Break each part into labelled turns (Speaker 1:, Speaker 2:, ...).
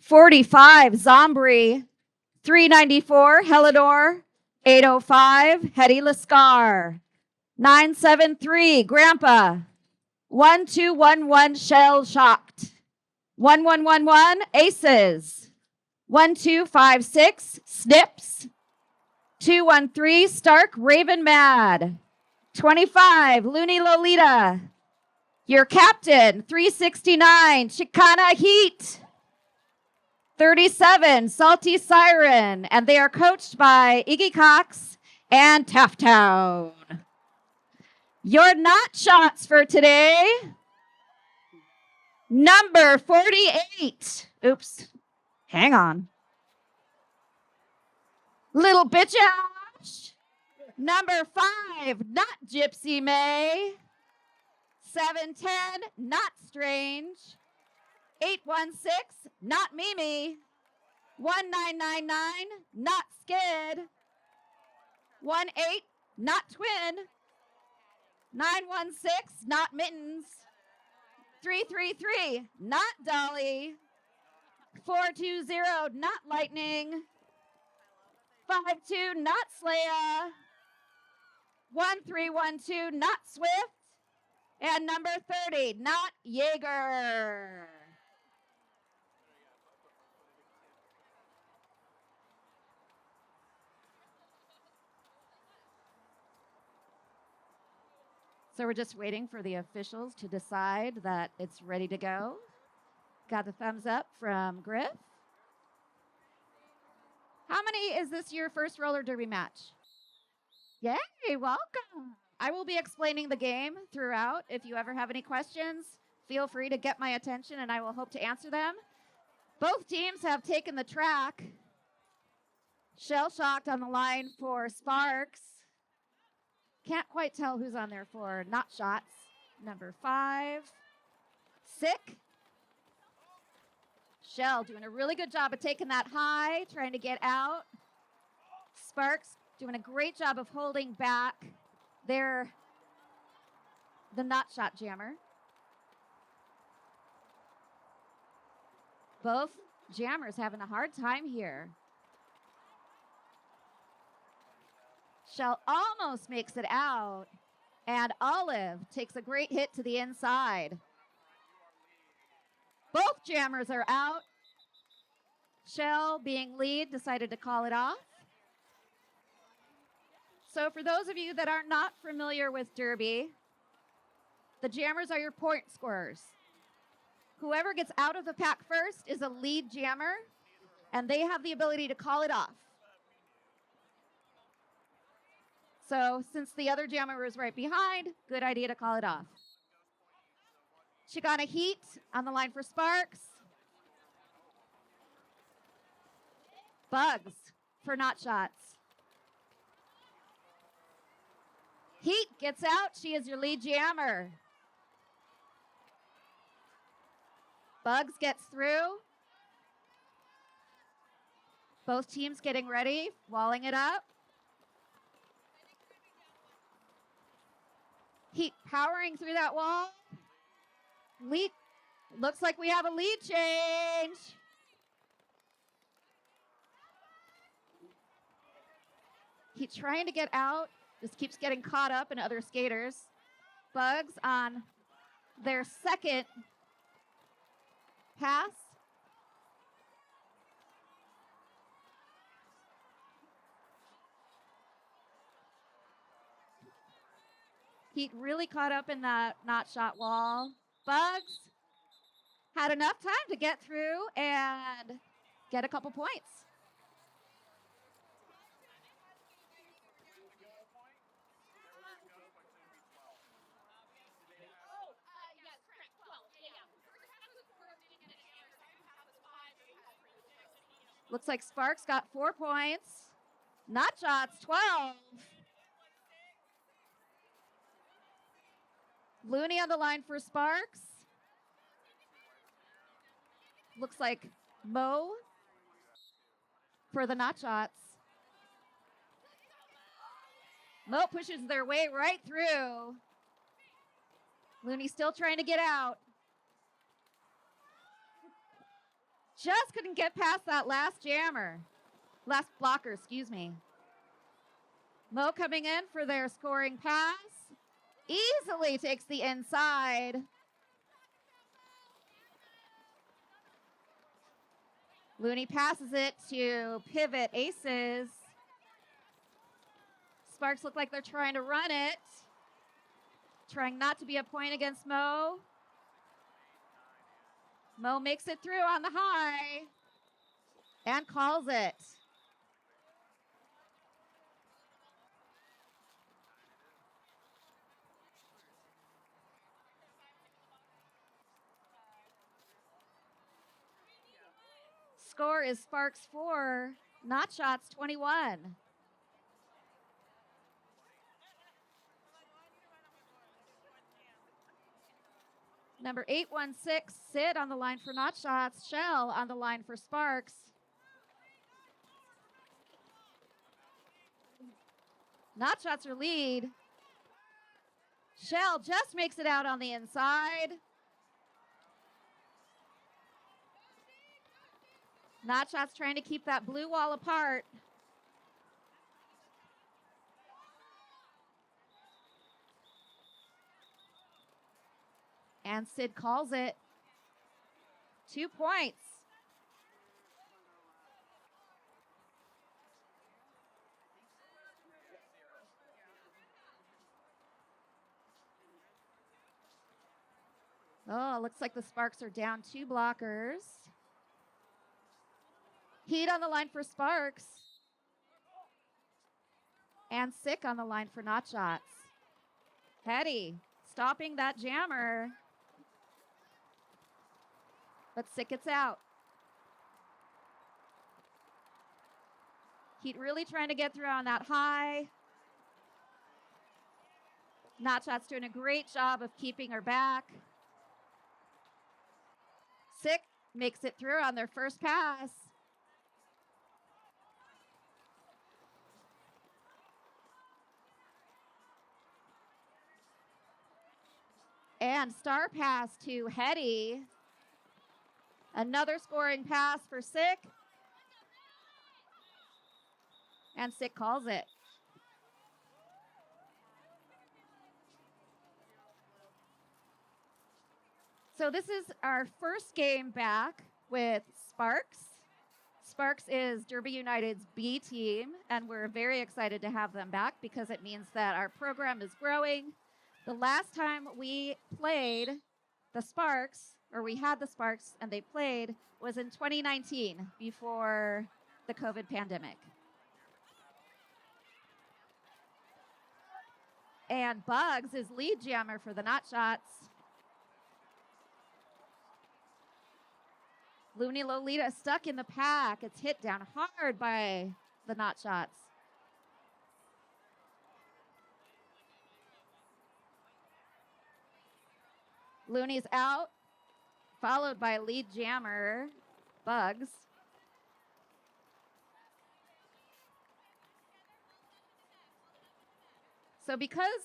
Speaker 1: 45, Zombri. 394, Helidor. 805, Hetty Lascar. 973, Grandpa. 1211, Shell Shocked. 1111, Aces. 1256, Snips. 213, Stark Raven Mad. 25, Looney Lolita. Your captain, 369, Chicana Heat. 37, Salty Siren, and they are coached by Iggy Cox and Tafttown. Your not shots for today, number 48. Oops, hang on. Little Bitch Ash. Number 5, not Gypsy May. 710, not Strange. 816, not Mimi. 1999, not Skid. 18, not Twin. 916, not Mittens. 333, not Dolly. 420, not Lightning. 52, not Slaya. 1312, not Swift. And number 30, not Jaeger. So we're just waiting for the officials to decide that it's ready to go. Got the thumbs up from Griff. How many is this your first roller derby match? Yay, welcome. I will be explaining the game throughout. If you ever have any questions, feel free to get my attention and I will hope to answer them. Both teams have taken the track. Shell Shocked on the line for Sparks. Can't quite tell who's on there for Not Shots. Number 5. Sick. Shell doing a really good job of taking that high, trying to get out. Sparks doing a great job of holding back the Not Shot jammer. Both jammers having a hard time here. Shell almost makes it out, and Olive takes a great hit to the inside. Both jammers are out. Shell, being lead, decided to call it off. So for those of you that are not familiar with Derby, the jammers are your point scorers. Whoever gets out of the pack first is a lead jammer, and they have the ability to call it off. So since the other jammer was right behind, good idea to call it off. Chicana Heat on the line for Sparks. Bugs for Not Shots. Heat gets out. She is your lead jammer. Bugs gets through. Both teams getting ready, walling it up. Heat powering through that wall. Lead. Looks like we have a lead change. Heat trying to get out. Just keeps getting caught up in other skaters. Bugs on their second pass. Heat really caught up in that Not Shot wall. Bugs had enough time to get through and get a couple points. Looks like Sparks got 4 points. Not Shots, 12. Looney on the line for Sparks. Looks like Mo for the Not Shots. Mo pushes their way right through. Looney still trying to get out. Just couldn't get past that last jammer. Last blocker, excuse me. Mo coming in for their scoring pass. Easily takes the inside. Looney passes it to Pivot Aces. Sparks look like they're trying to run it. Trying not to be a point against Mo. Mo makes it through on the high and calls it. Score is Sparks 4, Not Shots 21. Number 816, Sid on the line for Not Shots. Shell on the line for Sparks. Not Shots are lead. Shell just makes it out on the inside. Not Shots trying to keep that blue wall apart. And Sid calls it. 2 points. Oh, looks like the Sparks are down 2 blockers. Heat on the line for Sparks. And Sick on the line for Not Shots. Hetty stopping that jammer. But Sick gets out. Heat really trying to get through on that high. Not Shots doing a great job of keeping her back. Sick makes it through on their first pass. And star pass to Hetty. Another scoring pass for Sick. And Sick calls it. So this is our first game back with Sparks. Sparks is Derby United's B team, and we're very excited to have them back because it means that our program is growing. The last time we played the Sparks, or we had the Sparks and they played, was in 2019 before the COVID pandemic. And Bugs is lead jammer for the Not Shots. Looney Lolita stuck in the pack. It's hit down hard by the Not Shots. Looney's out, followed by lead jammer, Bugs. So because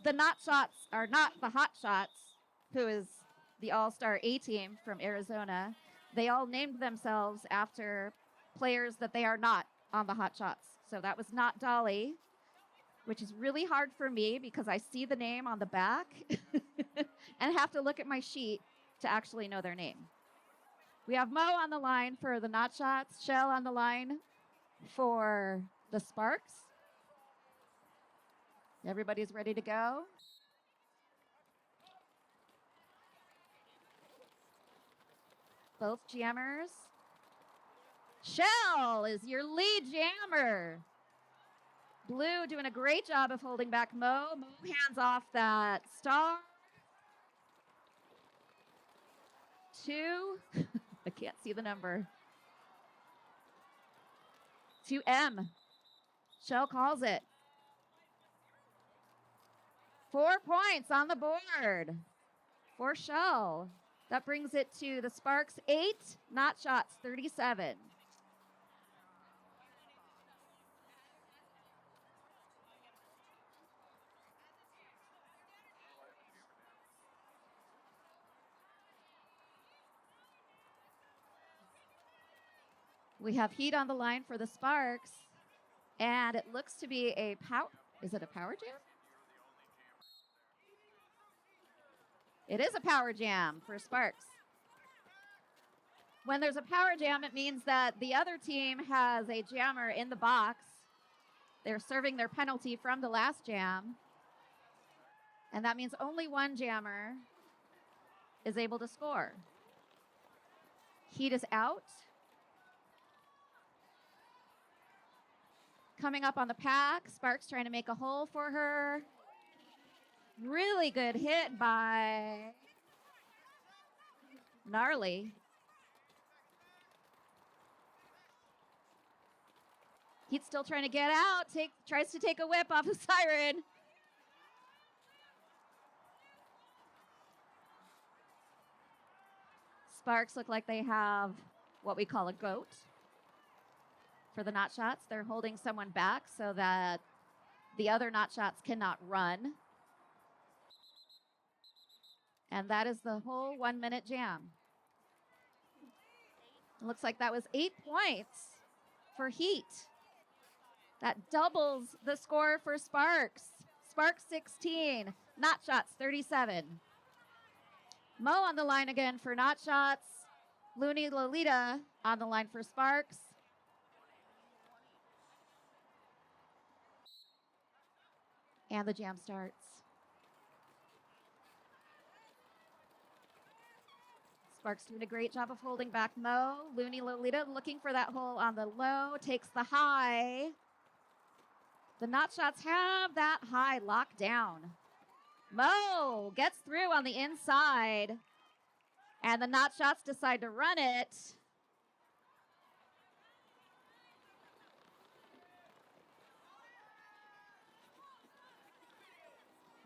Speaker 1: the Not Shots are not the Hot Shots, who is the all-star A-team from Arizona, they all named themselves after players that they are not on the Hot Shots. So that was not Dolly, which is really hard for me because I see the name on the back and have to look at my sheet to actually know their name. We have Mo on the line for the Not Shots, Shell on the line for the Sparks. Everybody's ready to go. Both jammers. Shell is your lead jammer. Blue doing a great job of holding back Mo. Mo hands off that star. 2. I can't see the number. To M. Shell calls it. 4 points on the board for Shell. That brings it to the Sparks 8, Not Shots 37. We have Heat on the line for the Sparks. And it looks to be a power. Is it a power jam? It is a power jam for Sparks. When there's a power jam, it means that the other team has a jammer in the box. They're serving their penalty from the last jam. And that means only one jammer is able to score. Heat is out. Coming up on the pack, Sparks trying to make a hole for her. Really good hit by Gnarly. Heat's still trying to get out. Tries to take a whip off of Siren. Sparks look like they have what we call a goat for the knot shots. They're holding someone back so that the other knot shots cannot run. And that is the whole 1 minute jam. It looks like that was 8 points for Heat. That doubles the score for Sparks. Sparks 16, knot shots 37. Mo on the line again for knot shots. Looney Lolita on the line for Sparks. And the jam starts. Sparks doing a great job of holding back Mo. Looney Lolita looking for that hole on the low. Takes the high. The knot shots have that high locked down. Mo gets through on the inside. And the knot shots decide to run it.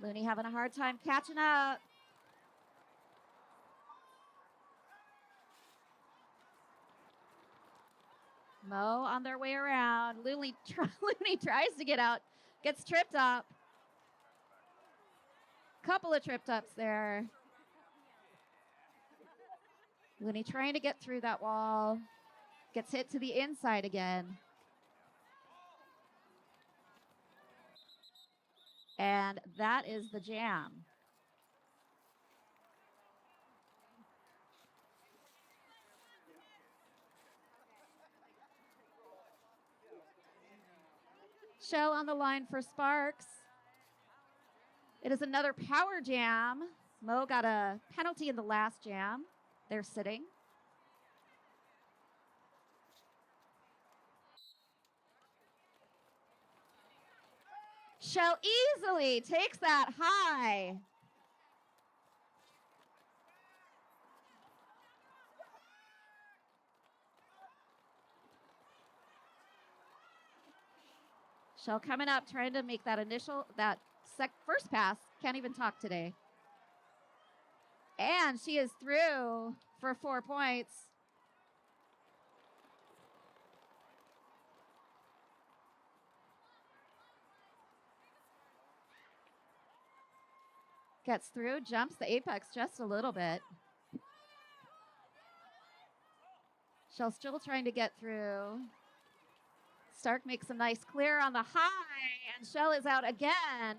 Speaker 1: Looney having a hard time catching up. Mo on their way around. Looney tries to get out. Gets tripped up. Couple of tripped ups there. Looney trying to get through that wall. Gets hit to the inside again. And that is the jam. Shell on the line for Sparks. It is another power jam. Mo got a penalty in the last jam. They're sitting. Shell easily takes that high. Shell coming up, trying to make that first pass. Can't even talk today. And she is through for 4 points. Gets through, jumps the apex just a little bit. Shell still trying to get through. Stark makes a nice clear on the high, and Shell is out again.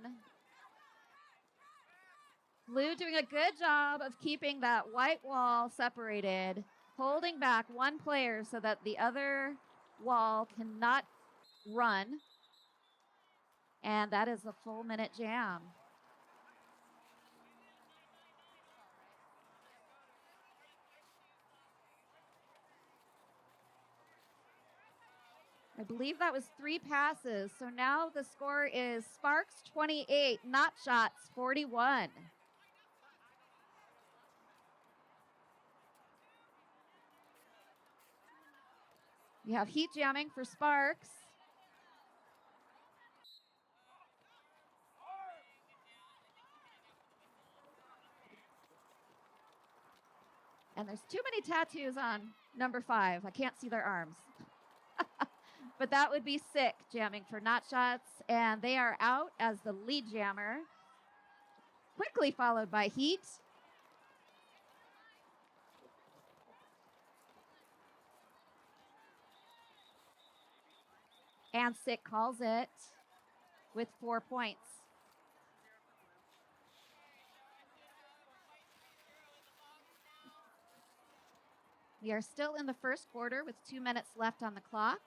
Speaker 1: Lou doing a good job of keeping that white wall separated, holding back one player so that the other wall cannot run. And that is the full minute jam. I believe that was 3 passes. So now the score is Sparks 28, Knot Shots 41. You have Heat jamming for Sparks. And there's too many tattoos on number 5. I can't see their arms. But that would be Sick jamming for Knot Shots. And they are out as the lead jammer. Quickly followed by Heat. And Sick calls it with 4 points. We are still in the first quarter with 2 minutes left on the clock.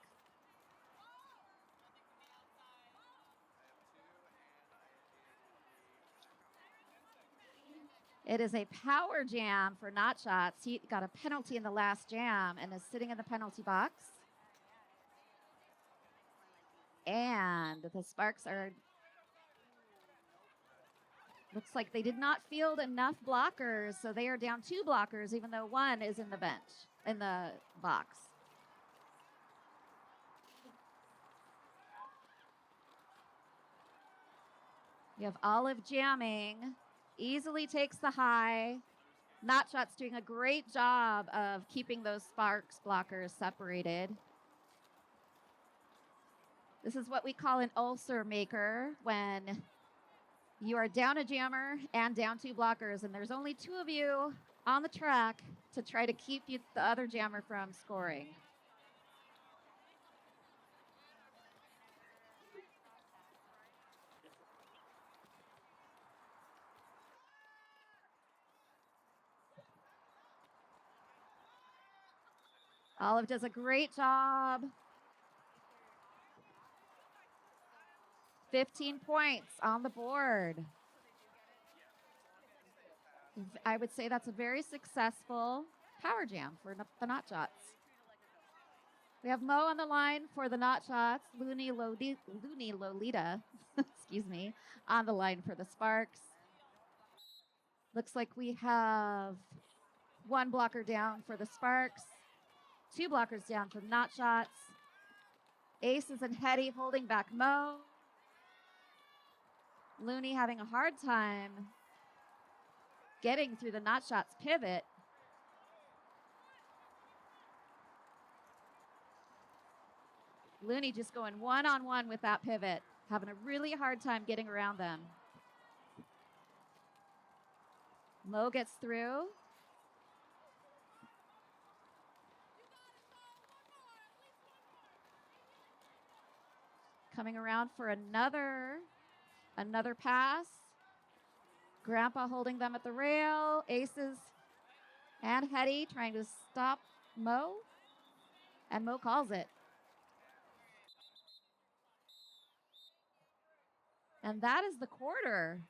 Speaker 1: It is a power jam for Not Shots. He got a penalty in the last jam and is sitting in the penalty box. And the Sparks are... Looks like they did not field enough blockers, so they are down 2 blockers, even though 1 is in the bench, in the box. We have Olive jamming, easily takes the high. Not Shots doing a great job of keeping those Sparks blockers separated. This is what we call an ulcer maker, when you are down a jammer and down 2 blockers, and there's only 2 of you on the track to try to keep the other jammer from scoring. Olive does a great job. 15 points on the board. I would say that's a very successful power jam for the Not Shots. We have Mo on the line for the Not Shots. Looney Lolita, excuse me, on the line for the Sparks. Looks like we have 1 blocker down for the Sparks. 2 blockers down for the Not Shots. Aces and Hetty holding back Mo. Looney having a hard time getting through the Not Shots pivot. Looney just going one-on-one with that pivot, having a really hard time getting around them. Mo gets through. Coming around for another pass. Grandpa holding them at the rail. Aces and Hetty trying to stop Mo. And Mo calls it. And that is the quarter.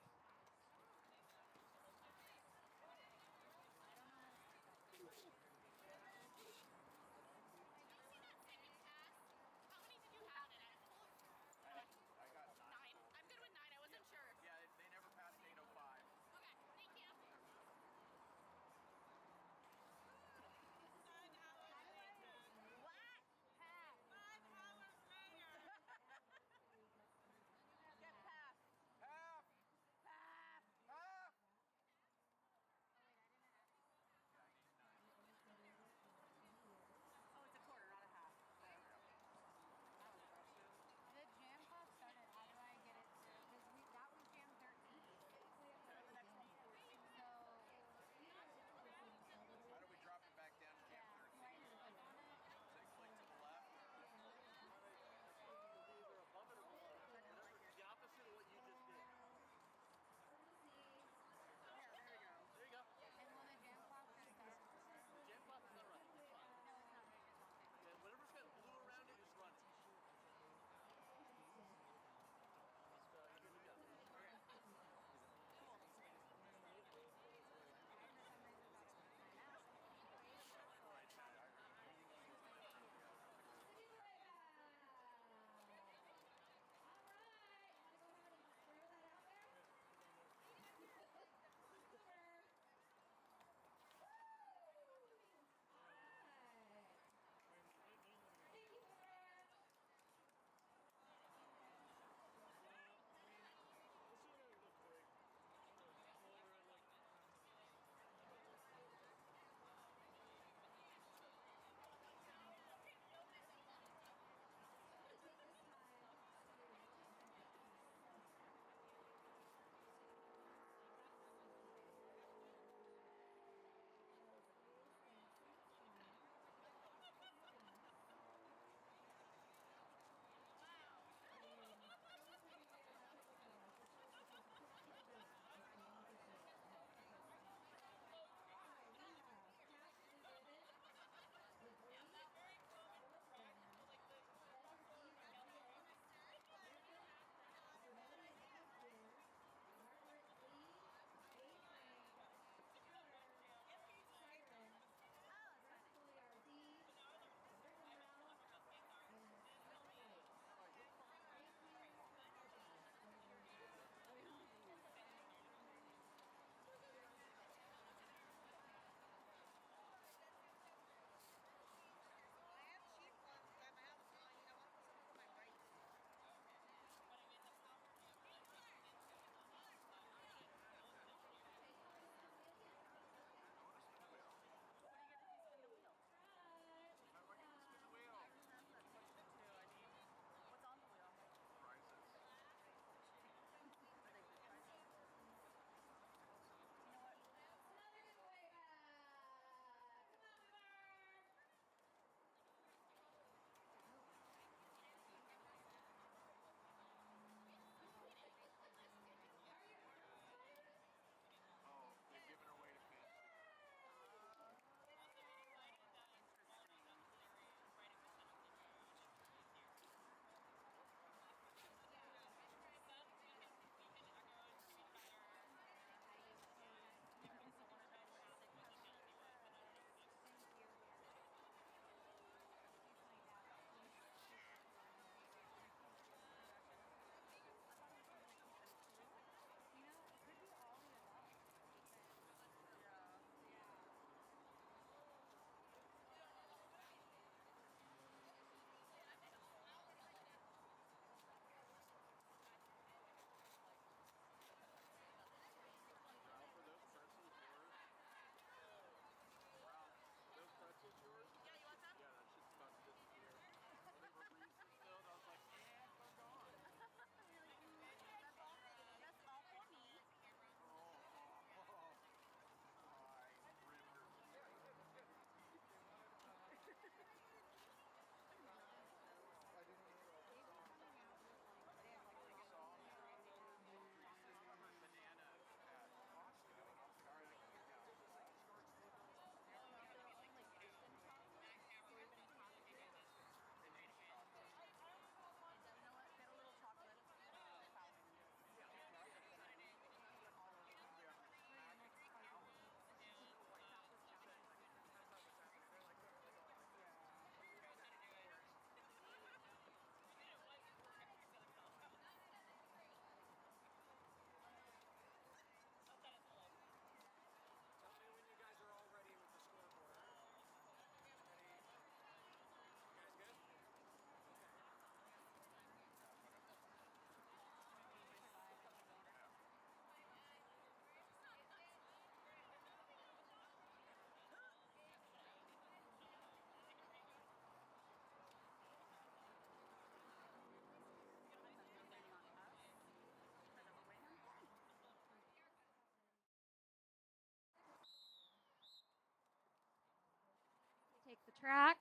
Speaker 1: track.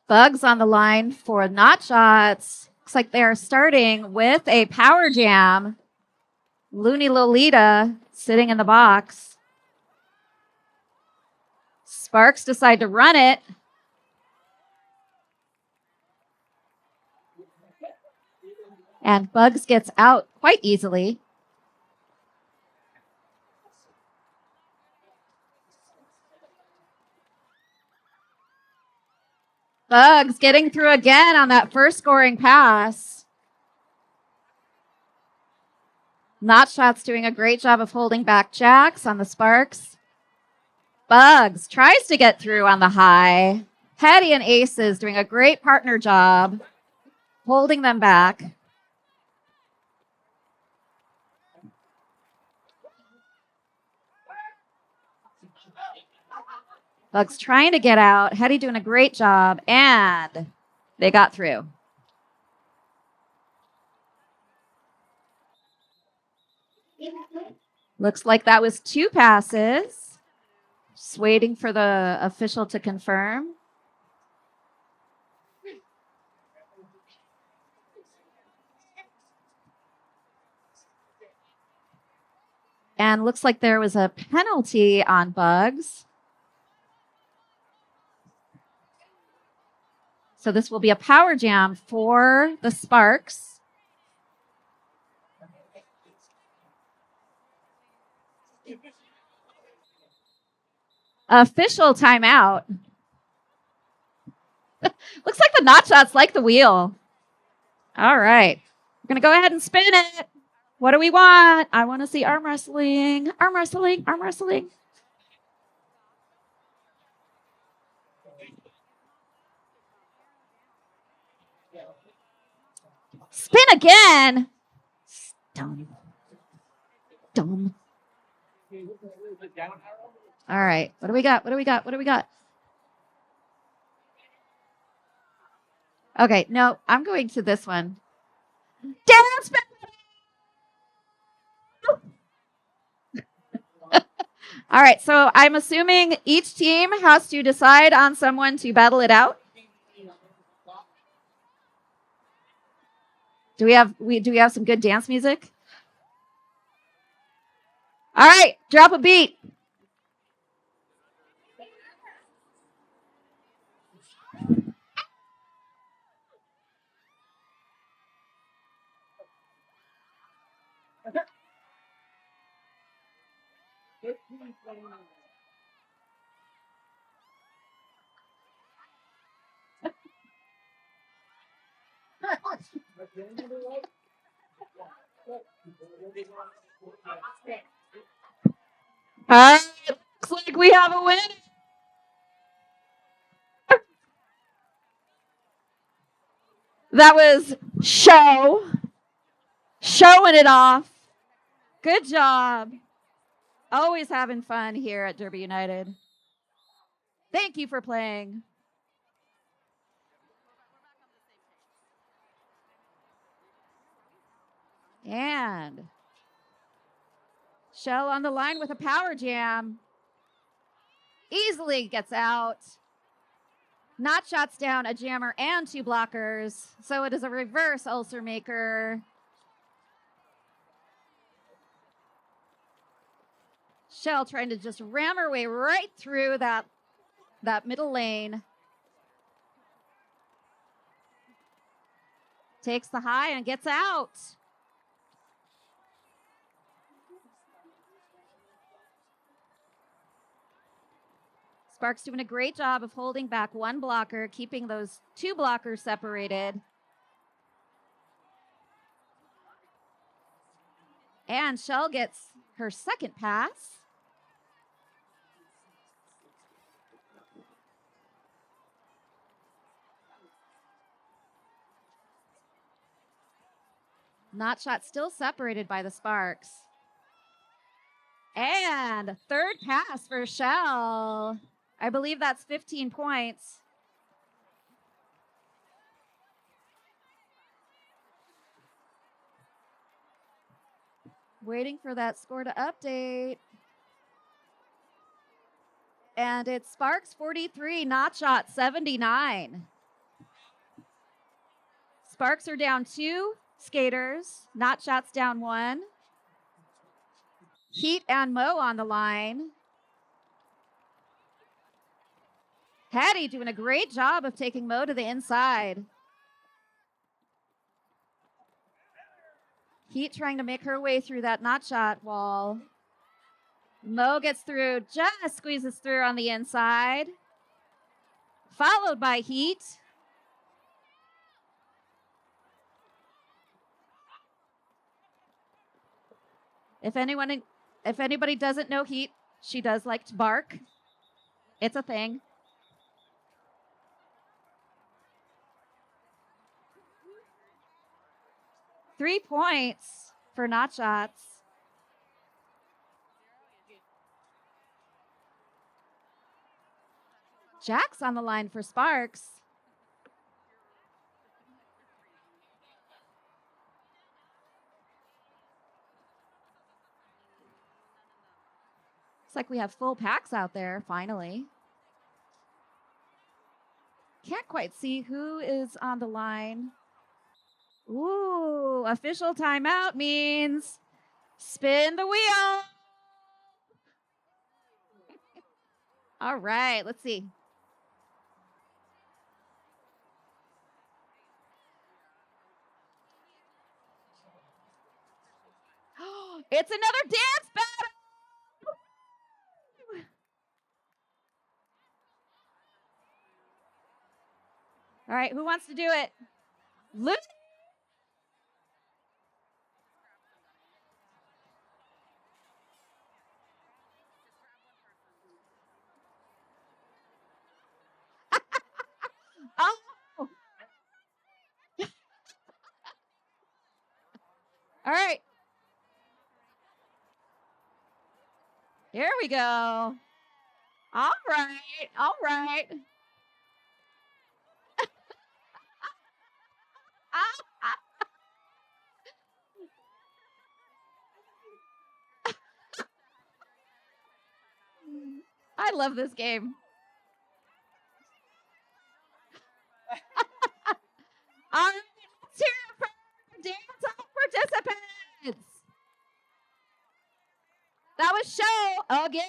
Speaker 1: Bugs on the line for Not Shots. Looks like they are starting with a power jam. Looney Lolita sitting in the box. Sparks decide to run it. And Bugs gets out quite easily. Bugs getting through again on that first scoring pass. Not Shots doing a great job of holding back Jax on the Sparks. Bugs tries to get through on the high. Hetty and Aces doing a great partner job holding them back. Bugs trying to get out. Hetty doing a great job, and they got through. Looks like that was 2 passes. Just waiting for the official to confirm. And looks like there was a penalty on Bugs. So this will be a power jam for the Sparks. Official timeout. Looks like the Not Shots like the wheel. All right. We're going to go ahead and spin it. What do we want? I want to see arm wrestling. Arm wrestling. Arm wrestling. Spin again. Dumb. Dumb. All right. What do we got? What do we got? What do we got? Okay. No, I'm going to this one. Dance. All right. So I'm assuming each team has to decide on someone to battle it out. Do we have some good dance music? All right, drop a beat. All right, looks like we have a winner. That was Showing it off. Good job. Always having fun here at Derby United. Thank you for playing. And Shell on the line with a power jam. Easily gets out. Not Shots down a jammer and 2 blockers. So it is a reverse ulcer maker. Shell trying to just ram her way right through that middle lane. Takes the high and gets out. Sparks doing a great job of holding back 1 blocker, keeping those 2 blockers separated. And Shell gets her second pass. Not Shot still separated by the Sparks. And third pass for Shell. I believe that's 15 points. Waiting for that score to update. And it's Sparks 43, Notshot 79. Sparks are down 2 skaters. Notshot's down 1. Heat and Mo on the line. Hattie doing a great job of taking Mo to the inside. Heat trying to make her way through that Notshot wall. Mo gets through, just squeezes through on the inside. Followed by Heat. If anybody doesn't know Heat, she does like to bark. It's a thing. Three points for Notshots. Jack's on the line for Sparks. Looks like we have full packs out there, finally. Can't quite see who is on the line. Ooh, official timeout means spin the wheel. All right, let's see. It's another dance battle. All right, who wants to do it? Luke. Oh. All right. Here we go. All right. All right. I love this game. All right, let's hear it for dance-off participants. That was Show again.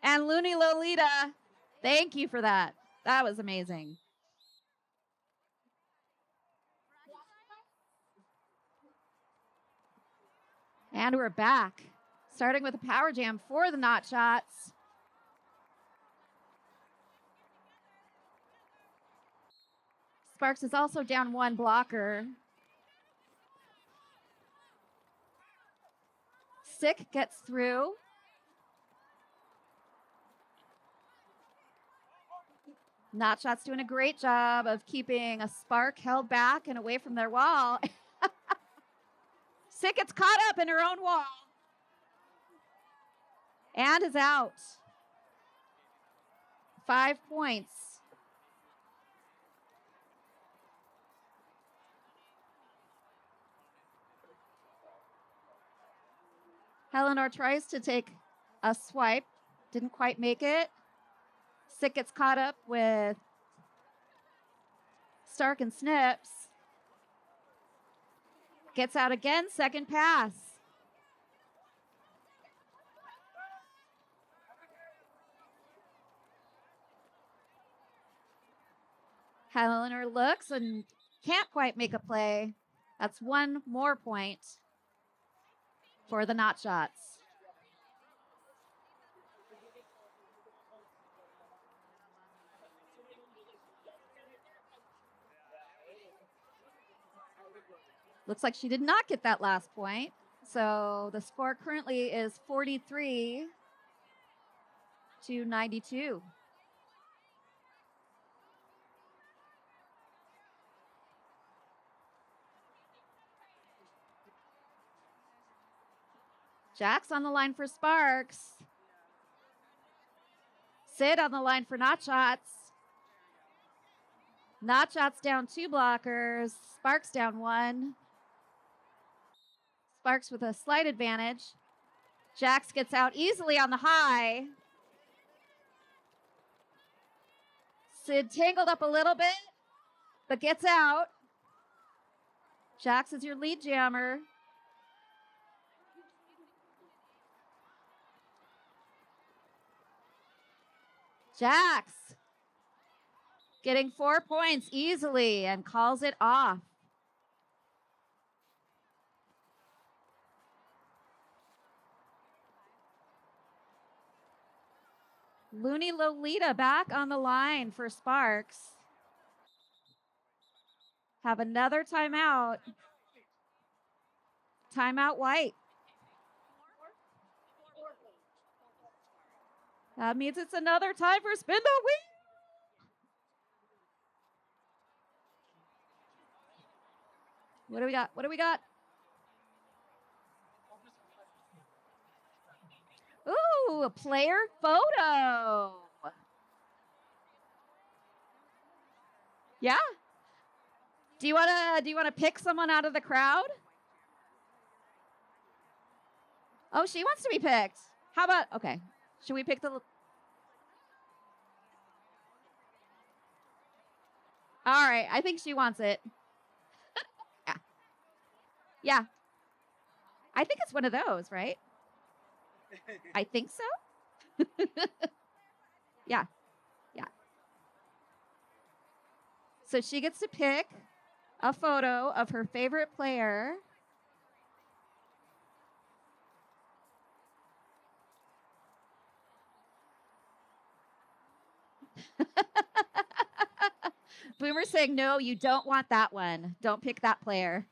Speaker 1: And Looney Lolita, thank you for that. That was amazing. And we're back, starting with a power jam for the Notshots. Sparks is also down 1 blocker. Sick gets through. Notshot's doing a great job of keeping a Spark held back and away from their wall. Sick gets caught up in her own wall. And is out. 5 points. Eleanor tries to take a swipe. Didn't quite make it. Sick gets caught up with Stark and Snips. Gets out again, second pass. Eleanor looks and can't quite make a play. That's 1 more point for the Notshots. Looks like she did not get that last point. So the score currently is 43 to 92. Jack's on the line for Sparks. Sid on the line for Notshots. Notshots down 2 blockers. Sparks down 1. Sparks with a slight advantage. Jax gets out easily on the high. Sid tangled up a little bit, but gets out. Jax is your lead jammer. Jax getting 4 points easily and calls it off. Looney Lolita back on the line for Sparks. Have another timeout. Timeout White. That means it's another time for spin the wheel. What do we got? What do we got? Ooh, a player photo. Yeah. Do you wanna pick someone out of the crowd? Oh, she wants to be picked. How about, okay. Should we pick the... All right, I think she wants it. Yeah. Yeah. I think it's one of those, right? I think so. Yeah. Yeah. So she gets to pick a photo of her favorite player. Boomer's saying, no, you don't want that one. Don't pick that player.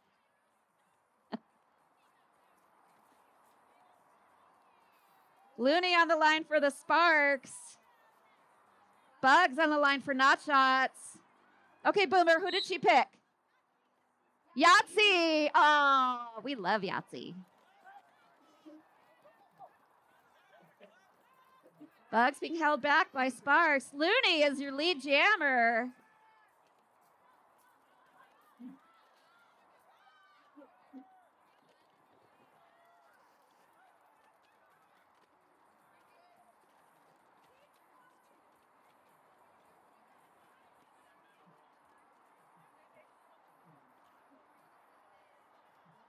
Speaker 1: Looney on the line for the Sparks. Bugs on the line for Not Shots. Okay, Boomer, who did she pick? Yahtzee. Oh, we love Yahtzee. Bugs being held back by Sparks. Looney is your lead jammer.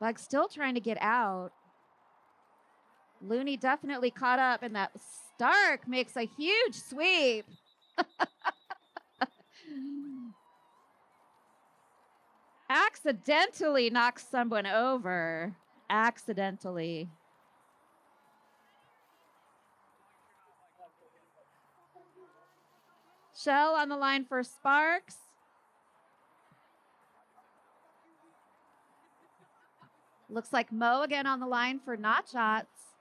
Speaker 1: Bugs still trying to get out. Looney definitely caught up, and that Stark makes a huge sweep. Accidentally knocks someone over. Accidentally. Shell on the line for Sparks. Looks like Mo again on the line for Not Shots.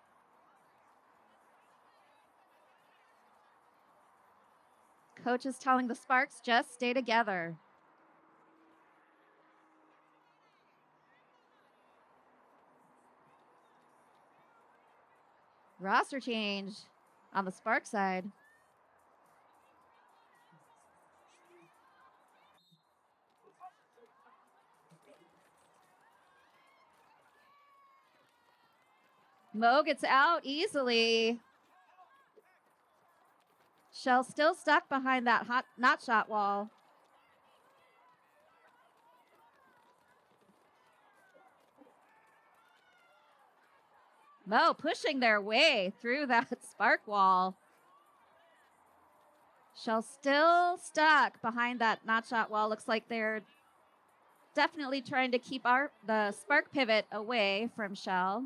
Speaker 1: Coach is telling the Sparks just stay together. Roster change on the Spark side. Mo gets out easily. Shell still stuck behind that hot Not Shot wall. Mo pushing their way through that Spark wall. Shell still stuck behind that Not Shot wall. Looks like they're definitely trying to keep the Spark pivot away from Shell.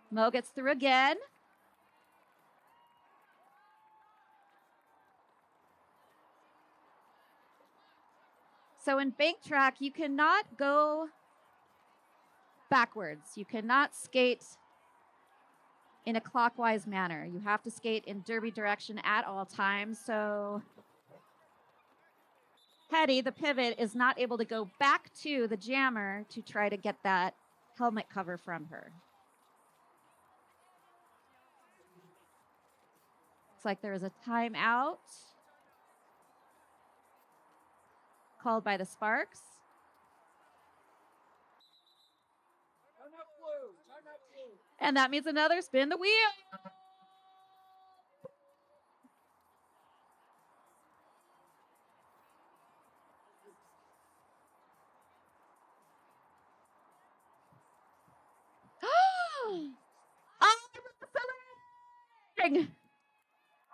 Speaker 1: Mo gets through again. So in bank track, you cannot go backwards. You cannot skate in a clockwise manner. You have to skate in derby direction at all times. So Hetty, the pivot, is not able to go back to the jammer to try to get that helmet cover from her. Looks like there is a timeout called by the Sparks. And that means another spin the wheel.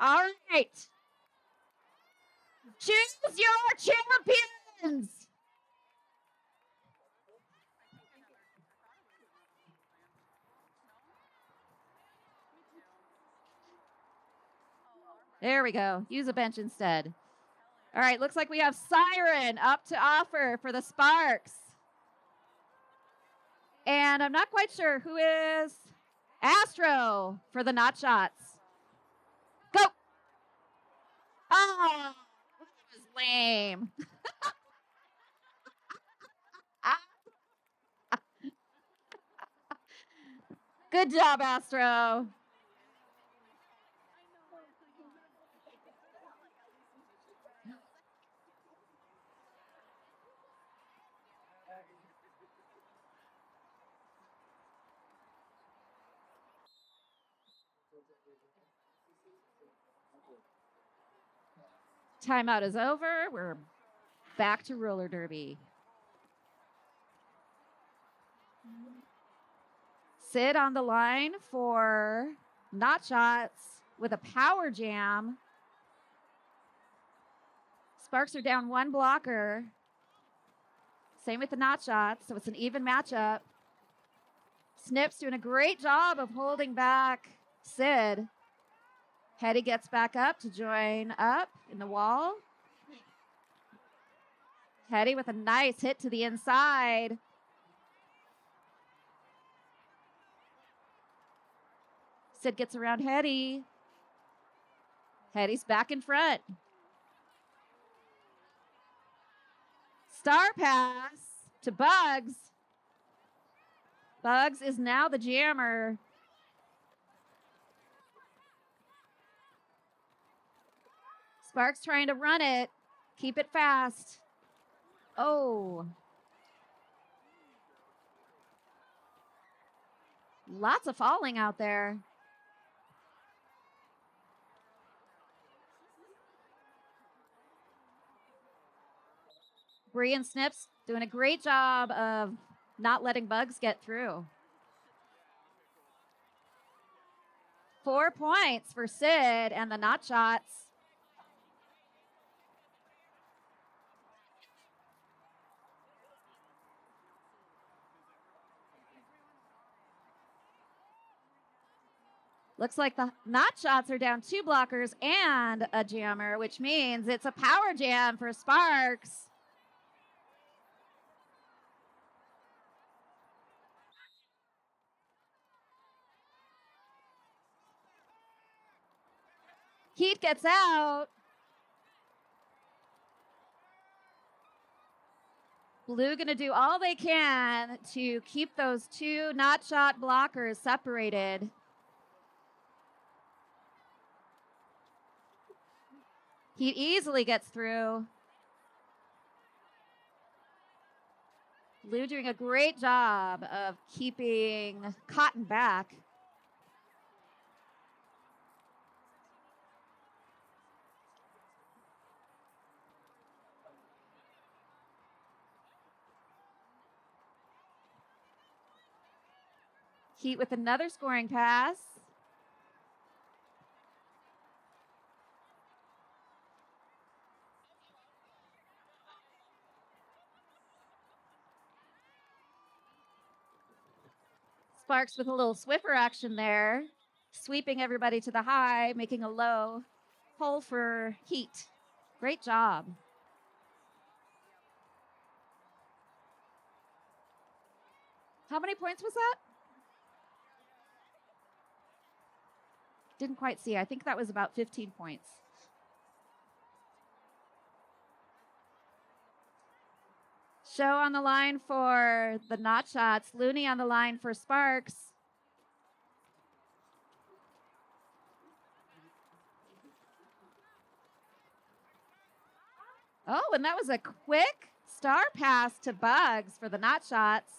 Speaker 1: All right. Choose your champions. There we go. Use a bench instead. All right, looks like we have Siren up to offer for the Sparks. And I'm not quite sure who is Astro for the Not Shots. Go! Oh, that was lame. Good job, Astro. Timeout is over. We're back to roller derby. Sid on the line for Not Shots with a power jam. Sparks are down one blocker. Same with the Not Shots, so it's an even matchup. Snip's doing a great job of holding back Sid. Hetty gets back up to join up in the wall. Hetty with a nice hit to the inside. Sid gets around Hetty. Hetty's back in front. Star pass to Bugs. Bugs is now the jammer. Sparks trying to run it. Keep it fast. Oh. Lots of falling out there. Bree and Snips doing a great job of not letting Bugs get through. 4 points for Sid and the Not Shots. Looks like the Not Shots are down 2 blockers and a jammer, which means it's a power jam for Sparks. Heat gets out. Blue going to do all they can to keep those 2 Not Shot blockers separated. Heat easily gets through. Blue doing a great job of keeping Cotton back. Heat with another scoring pass. Sparks with a little Swiffer action there, sweeping everybody to the high, making a low hole for Heat. Great job. How many points was that? Didn't quite see. I think that was about 15 points. Show on the line for the Not Shots. Looney on the line for Sparks. Oh, and that was a quick star pass to Bugs for the Not Shots.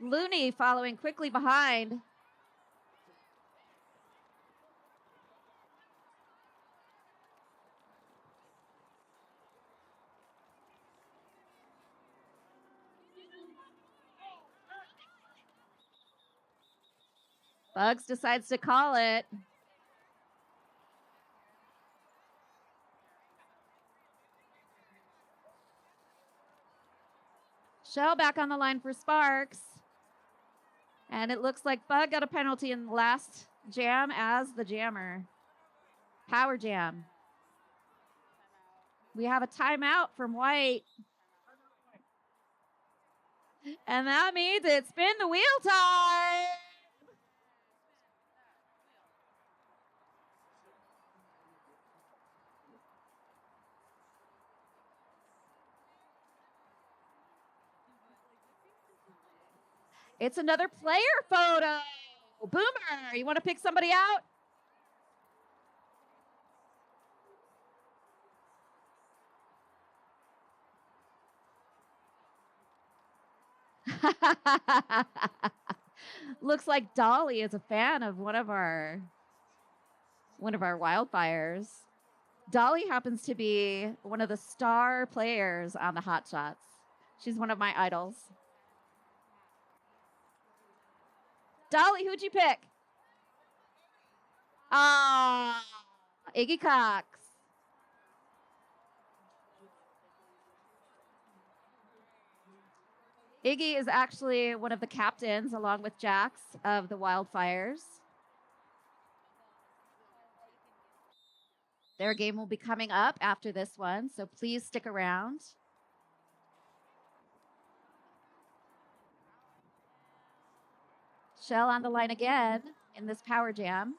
Speaker 1: Looney following quickly behind. Bugs decides to call it. Shell back on the line for Sparks. And it looks like Bug got a penalty in the last jam as the jammer. Power jam. We have a timeout from White. And that means it's spin the wheel time. It's another player photo. Boomer, you want to pick somebody out? Looks like Dolly is a fan of one of our Wildfires. Dolly happens to be one of the star players on the Hot Shots. She's one of my idols. Dolly, who'd you pick? Ah, Iggy Cox. Iggy is actually one of the captains, along with Jax, of the Wildfires. Their game will be coming up after this one, so please stick around. Shell on the line again in this power jam.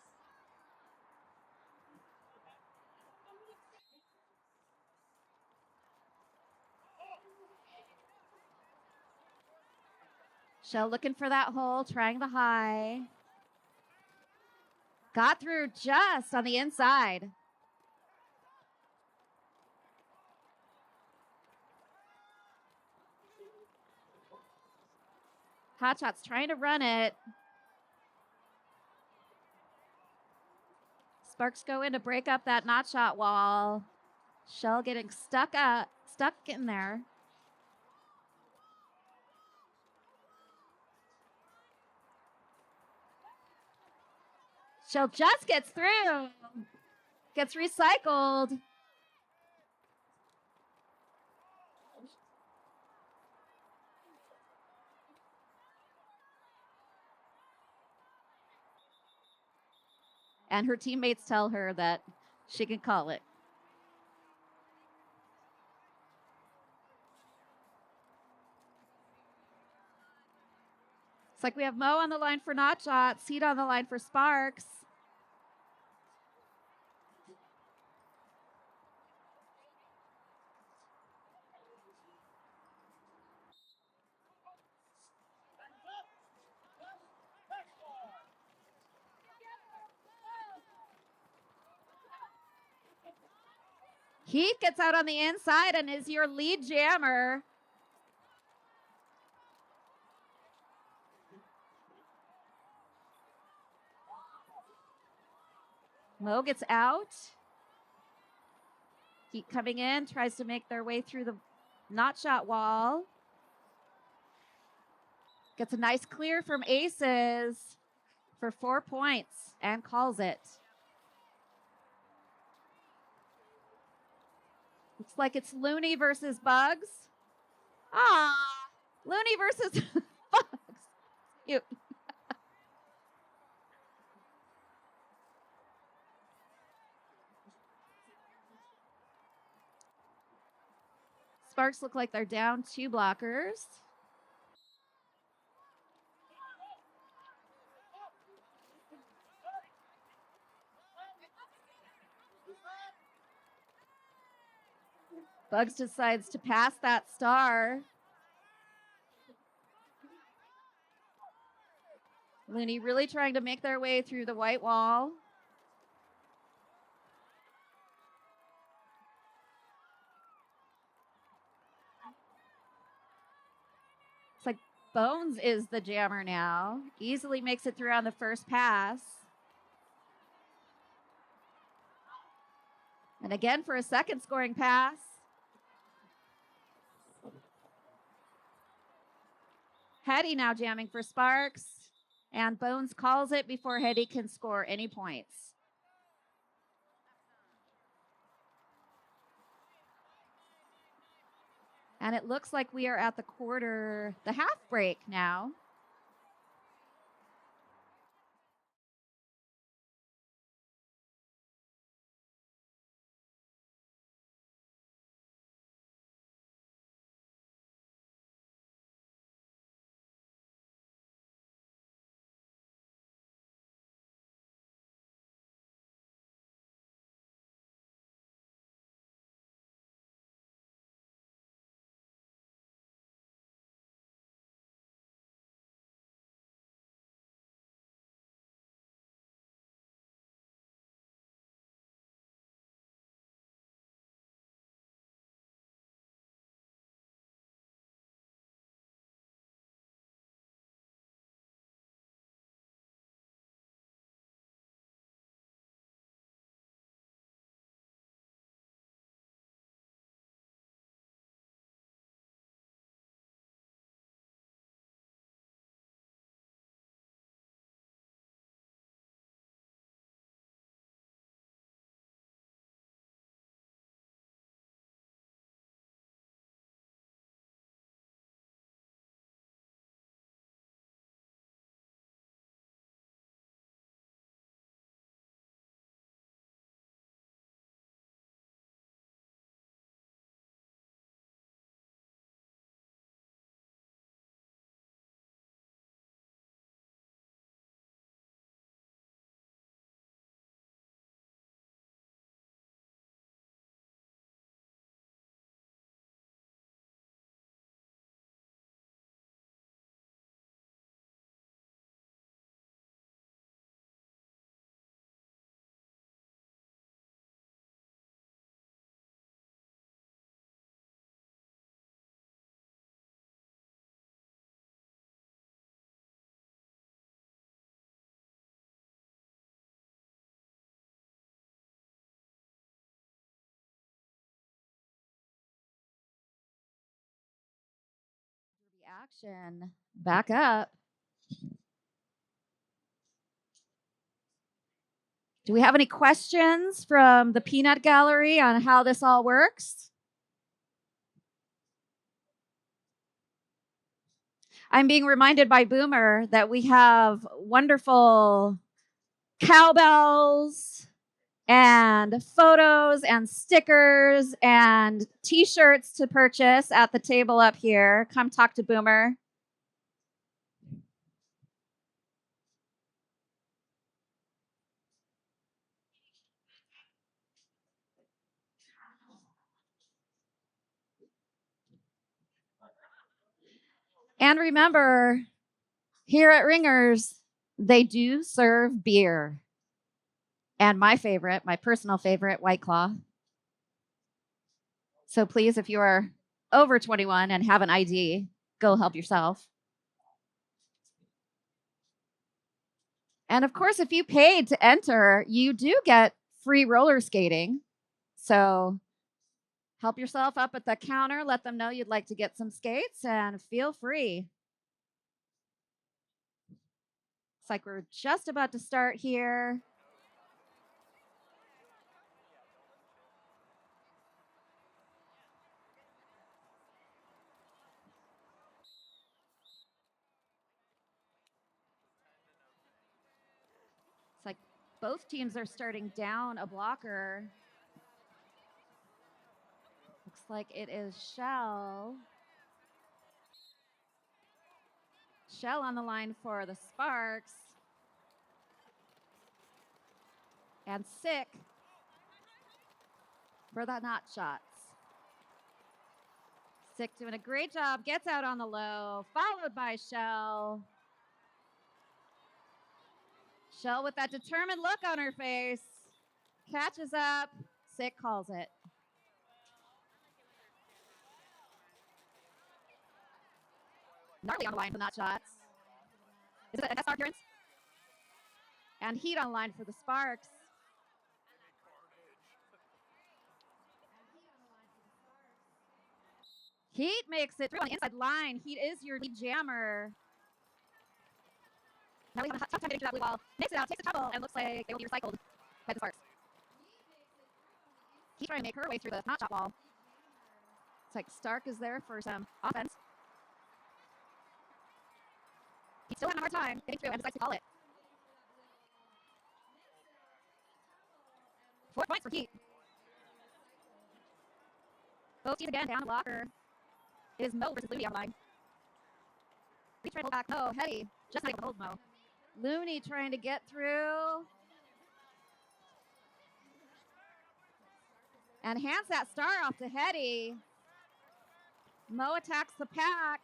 Speaker 1: Shell looking for that hole, trying the high. Got through just on the inside. Hotshot's trying to run it. Sparks go in to break up that not shot wall. Shell getting stuck in there. Shell just gets through. Gets recycled. And her teammates tell her that she can call it. It's like we have Mo on the line for not shot, Seed on the line for Sparks. Heath gets out on the inside and is your lead jammer. Mo gets out. Heat coming in, tries to make their way through the not shot wall. Gets a nice clear from Aces for 4 points and calls it. Looks like it's Looney versus Bugs. Ah, Looney versus Bugs. Cute. Sparks look like they're down 2 blockers. Bugs decides to pass that star. Looney really trying to make their way through the white wall. It's like Bones is the jammer now. Easily makes it through on the first pass. And again for a second scoring pass. Hetty now jamming for Sparks. And Bones calls it before Hetty can score any points. And it looks like we are at the half break now. Action. Back up. Do we have any questions from the peanut gallery on how this all works? I'm being reminded by Boomer that we have wonderful cowbells and photos and stickers and t-shirts to purchase at the table up here. Come talk to Boomer. And remember, here at Ringers, they do serve beer. And my favorite, my personal favorite, White Claw. So please, if you are over 21 and have an ID, go help yourself. And of course, if you paid to enter, you do get free roller skating. So help yourself up at the counter. Let them know you'd like to get some skates and feel free. It's like we're just about to start here. It's like both teams are starting down a blocker. Looks like it is Shell. Shell on the line for the Sparks. And Sick for the Not Shots. Sick doing a great job, gets out on the low, followed by Shell. Shell with that determined look on her face. Catches up. Sick calls it. Gnarly on the line for Not Shots. Is it an SR appearance? And Heat on the line for the Sparks. Heat makes it through on the inside line. Heat is your lead jammer. Now we have a tough time getting through that blue wall. Makes it out, takes a tumble, and looks like they will be recycled by the Sparks. He's trying to make her way through the not shot wall. It's like Stark is there for some offense. He's still having a hard time getting through and decides to call it. 4 points for Heat. Both teams again down the blocker. It is Mo versus Looney on the line. We try to hold back Mo. Hetty just not able to hold Mo. Looney trying to get through. And hands that star off to Hetty. Mo attacks the pack.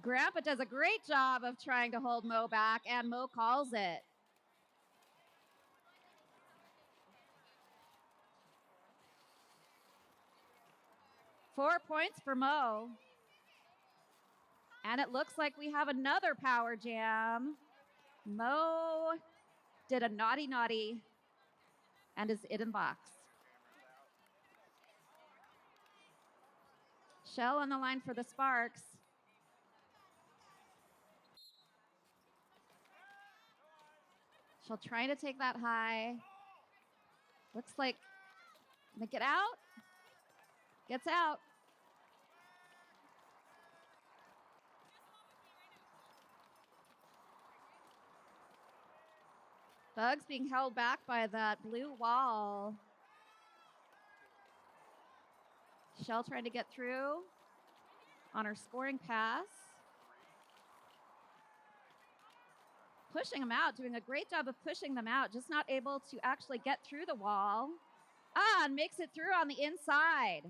Speaker 1: Grandpa does a great job of trying to hold Mo back, and Mo calls it. Four points for Mo. And it looks like we have another power jam. Mo did a naughty naughty and is it in box. Shell on the line for the Sparks. She'll try to take that high. Looks like, make it out. Gets out. Bugs being held back by that blue wall. Shell trying to get through on her scoring pass. Pushing them out, doing a great job of pushing them out, just not able to actually get through the wall. And makes it through on the inside.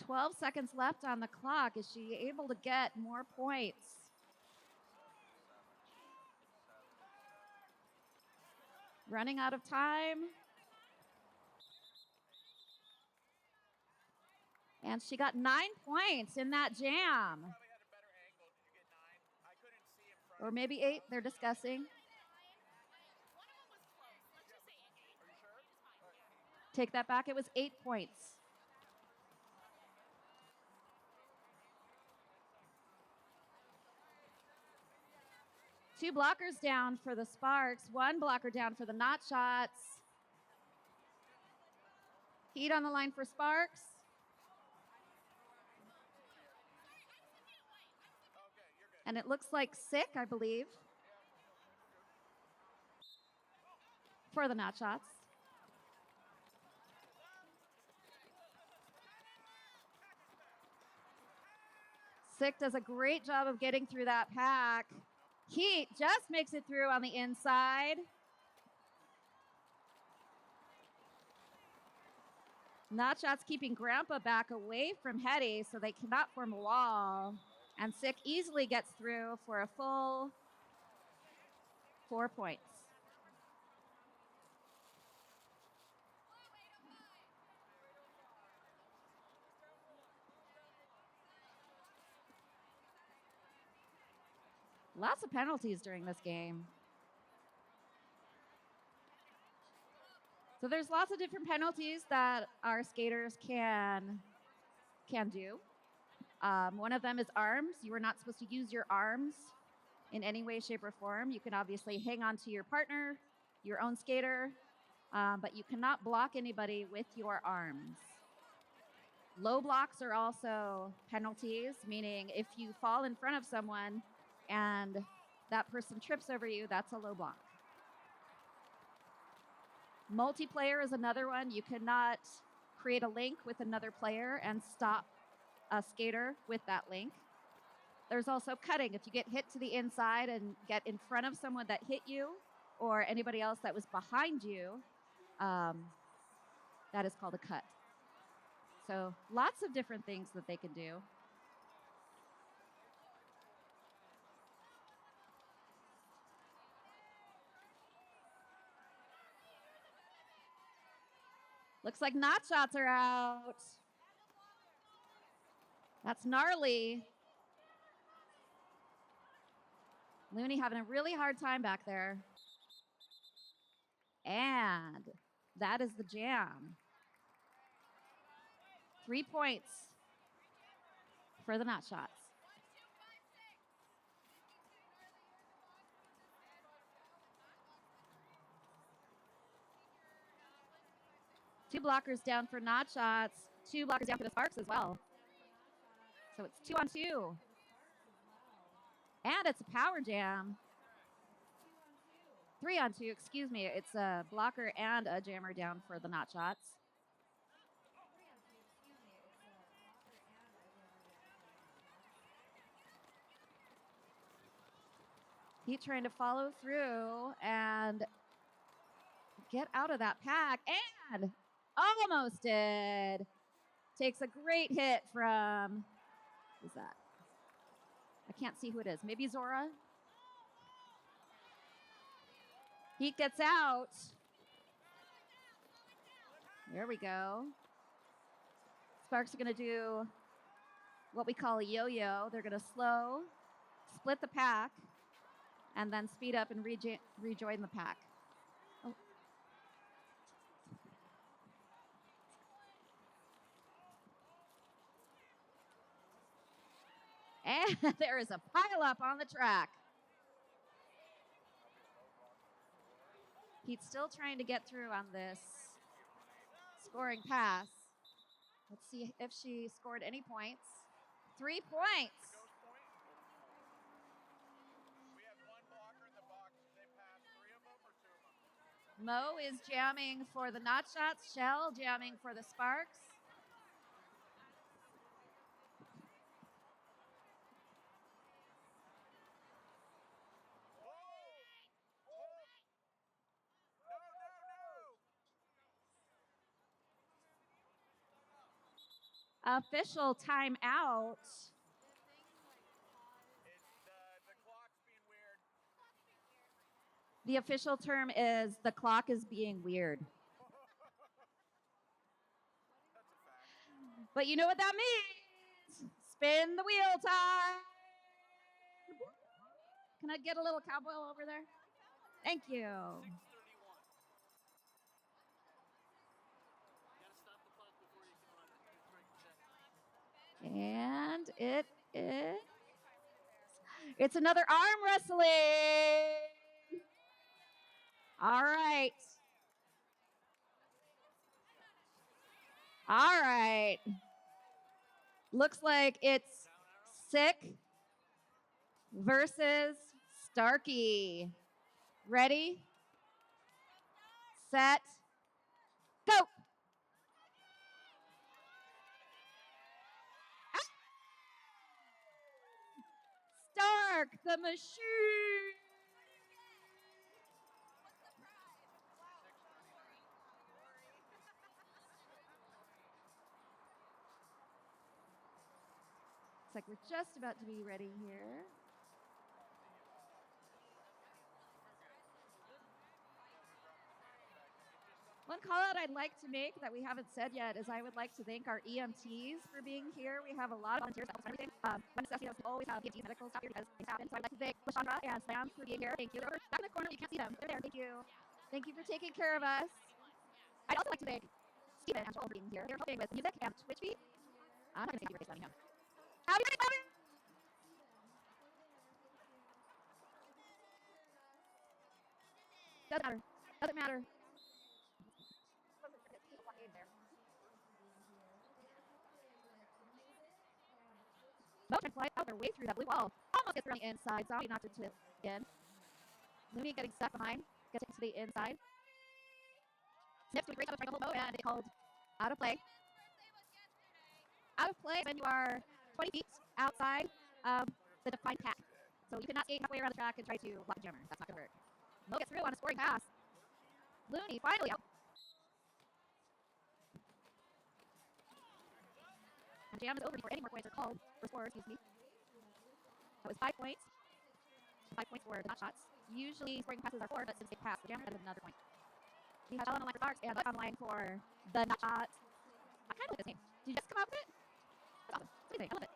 Speaker 1: "12 seconds left on the clock. Is she able to get more points? Running out of time. And she got 9 points in that jam. Or maybe 8, they're discussing. Take that back, it was 8 points. Two blockers down for the Sparks, one blocker down for the Not Shots. Heat on the line for Sparks. And it looks like Sick, I believe, for the Not Shots. Sick does a great job of getting through that pack. Heat just makes it through on the inside. Not Shots keeping Grandpa back away from Hetty so they cannot form a wall. And Sick easily gets through for a full 4 points. Lots of penalties during this game. So there's lots of different penalties that our skaters can do. One of them is arms. You are not supposed to use your arms in any way, shape, or form. You can obviously hang on to your partner, your own skater, but you cannot block anybody with your arms. Low blocks are also penalties, meaning if you fall in front of someone and that person trips over you, that's a low block. Multiplayer is another one. You cannot create a link with another player and stop a skater with that link. There's also cutting. If you get hit to the inside and get in front of someone that hit you or anybody else that was behind you, that is called a cut. So lots of different things that they can do. Looks like knot shots are out. That's gnarly. Looney having a really hard time back there. And that is the jam. 3 points for the knot shots. Two blockers down for knot shots. 2 blockers down for the Sparks as well. So it's 2 on 2. And it's a power jam. 3 on 2, excuse me. It's a blocker and a jammer down for the knot shots. He's trying to follow through and get out of that pack. And almost did. Takes a great hit from, who's that? I can't see who it is. Maybe Zora? He gets out. There we go. Sparks are going to do what we call a yo-yo. They're going to slow, split the pack, and then speed up and rejoin the pack. Oh. And there is a pileup on the track. He's still trying to get through on this scoring pass. Let's see if she scored any points. 3 points. Mo is jamming for the knot shots. Shell jamming for the Sparks. Official timeout. The official term is the clock is being weird. But you know what that means. Spin the wheel time. Can I get a little cowboy over there? Thank you. And it is. It's another arm wrestling. All right. All right. Looks like it's Sick versus Starkey. Ready? Set. Go. Stark, the machine. It's like we're just about to be ready here. One call out I'd like to make that we haven't said yet is I would like to thank our EMTs for being here. We have a lot of volunteers that help everything. One necessity is to always have EMT medical staff here because things happen. So I'd like to thank Lashandra and Slam for being here. Thank you. They're back in the corner. You can't see them. They're there. Thank you. Thank you for taking care of us. I'd also like to thank Steven and Joel for being here. They're helping with music and Twitch feed. I'm not going to say happy birthday, Birmingham. Happy birthday, Bobby! Doesn't matter. Doesn't matter. Motion flight out their way through that blue wall. Almost gets around the inside. Zombie knocked it to in. Looney getting stuck behind. Gets it to the inside. Snips doing a great job of trying to hold Mo, and it's called out of play. Out of play when you are 20 feet outside of the defined path. So you cannot skate halfway around the track and try to block the jammer. That's not going to work. Mo gets through on a scoring pass. Looney finally out. And jam is over before any more points are called. For score, excuse me. That was 5 points. 5 points for the not shots. Usually scoring passes are 4, but since they passed the jammer, that is another point. We have Ellen on the line for Sparks and Buck on the line for the not shots. I kind of like this name. Did you just come up with it? That's awesome. It's amazing. I love it.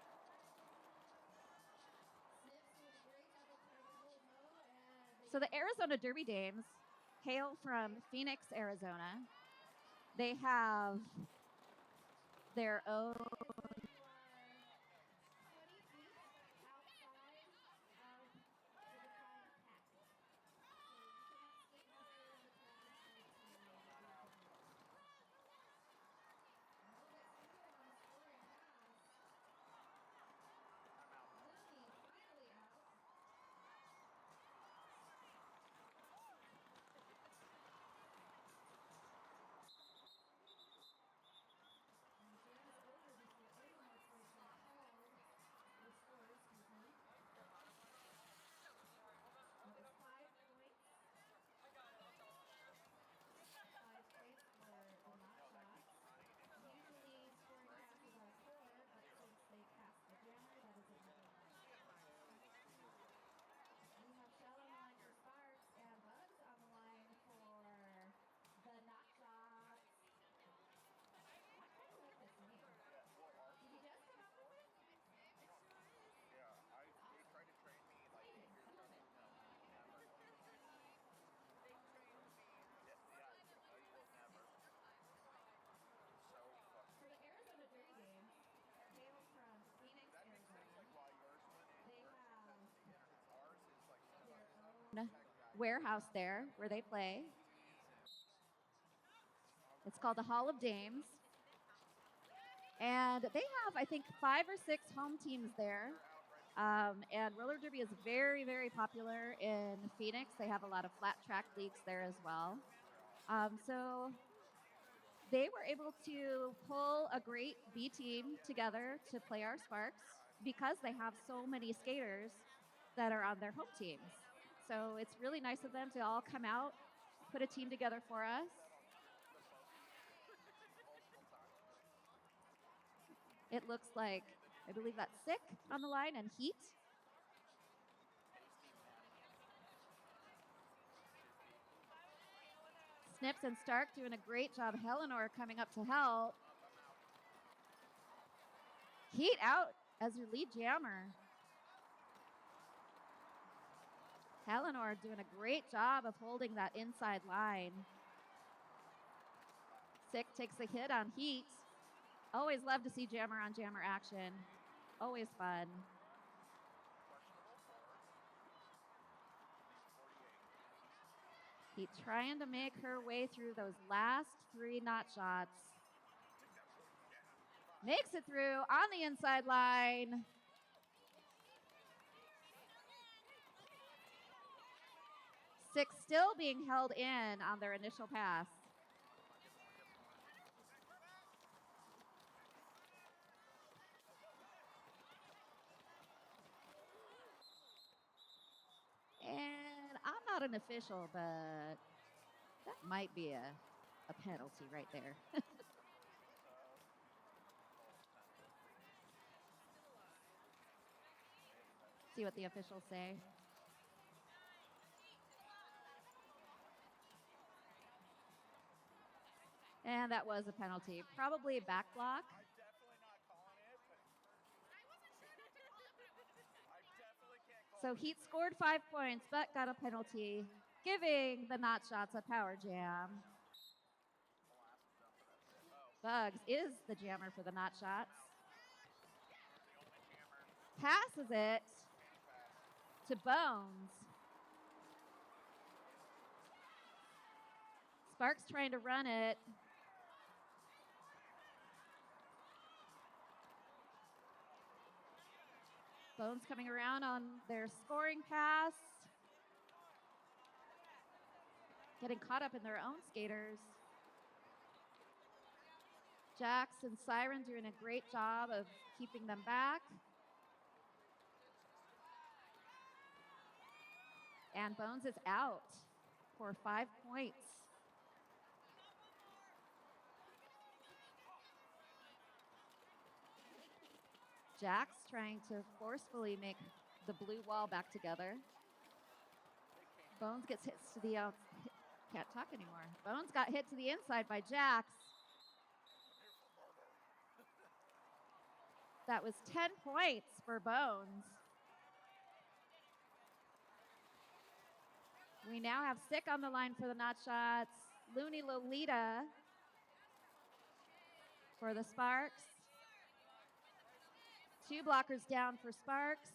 Speaker 1: So the Arizona Derby Dames hail from Phoenix, Arizona. They have their own warehouse there where they play. It's called the Hall of Dames. And they have, I think, 5 or 6 home teams there. And roller derby is very, very popular in Phoenix. They have a lot of flat track leagues there as well. So they were able to pull a great B team together to play our Sparks because they have so many skaters that are on their home teams. So it's really nice of them to all come out, put a team together for us. It looks like, I believe that's Sick on the line and Heat. Snips and Stark doing a great job. Eleanor coming up to help. Heat out as your lead jammer. Eleanor doing a great job of holding that inside line. Sick takes a hit on Heat. Always love to see jammer on jammer action. Always fun. Heat trying to make her way through those last 3 knot shots. Makes it through on the inside line. Sick still being held in on their initial pass. And I'm not an official, but that might be a penalty right there. See what the officials say. And that was a penalty. Probably a back block. So Heat scored 5 points, but got a penalty, giving the not shots a power jam. Bugs is the jammer for the not shots. Passes it to Bones. Sparks trying to run it. Bones coming around on their scoring pass. Getting caught up in their own skaters. Jax and Siren doing a great job of keeping them back. And Bones is out for 5 points. Jax trying to forcefully make the blue wall back together. Bones gets hit to the outside. Can't talk anymore. Bones got hit to the inside by Jax. That was 10 points for Bones. We now have Sick on the line for the not shots. Looney Lolita for the Sparks. 2 blockers down for Sparks.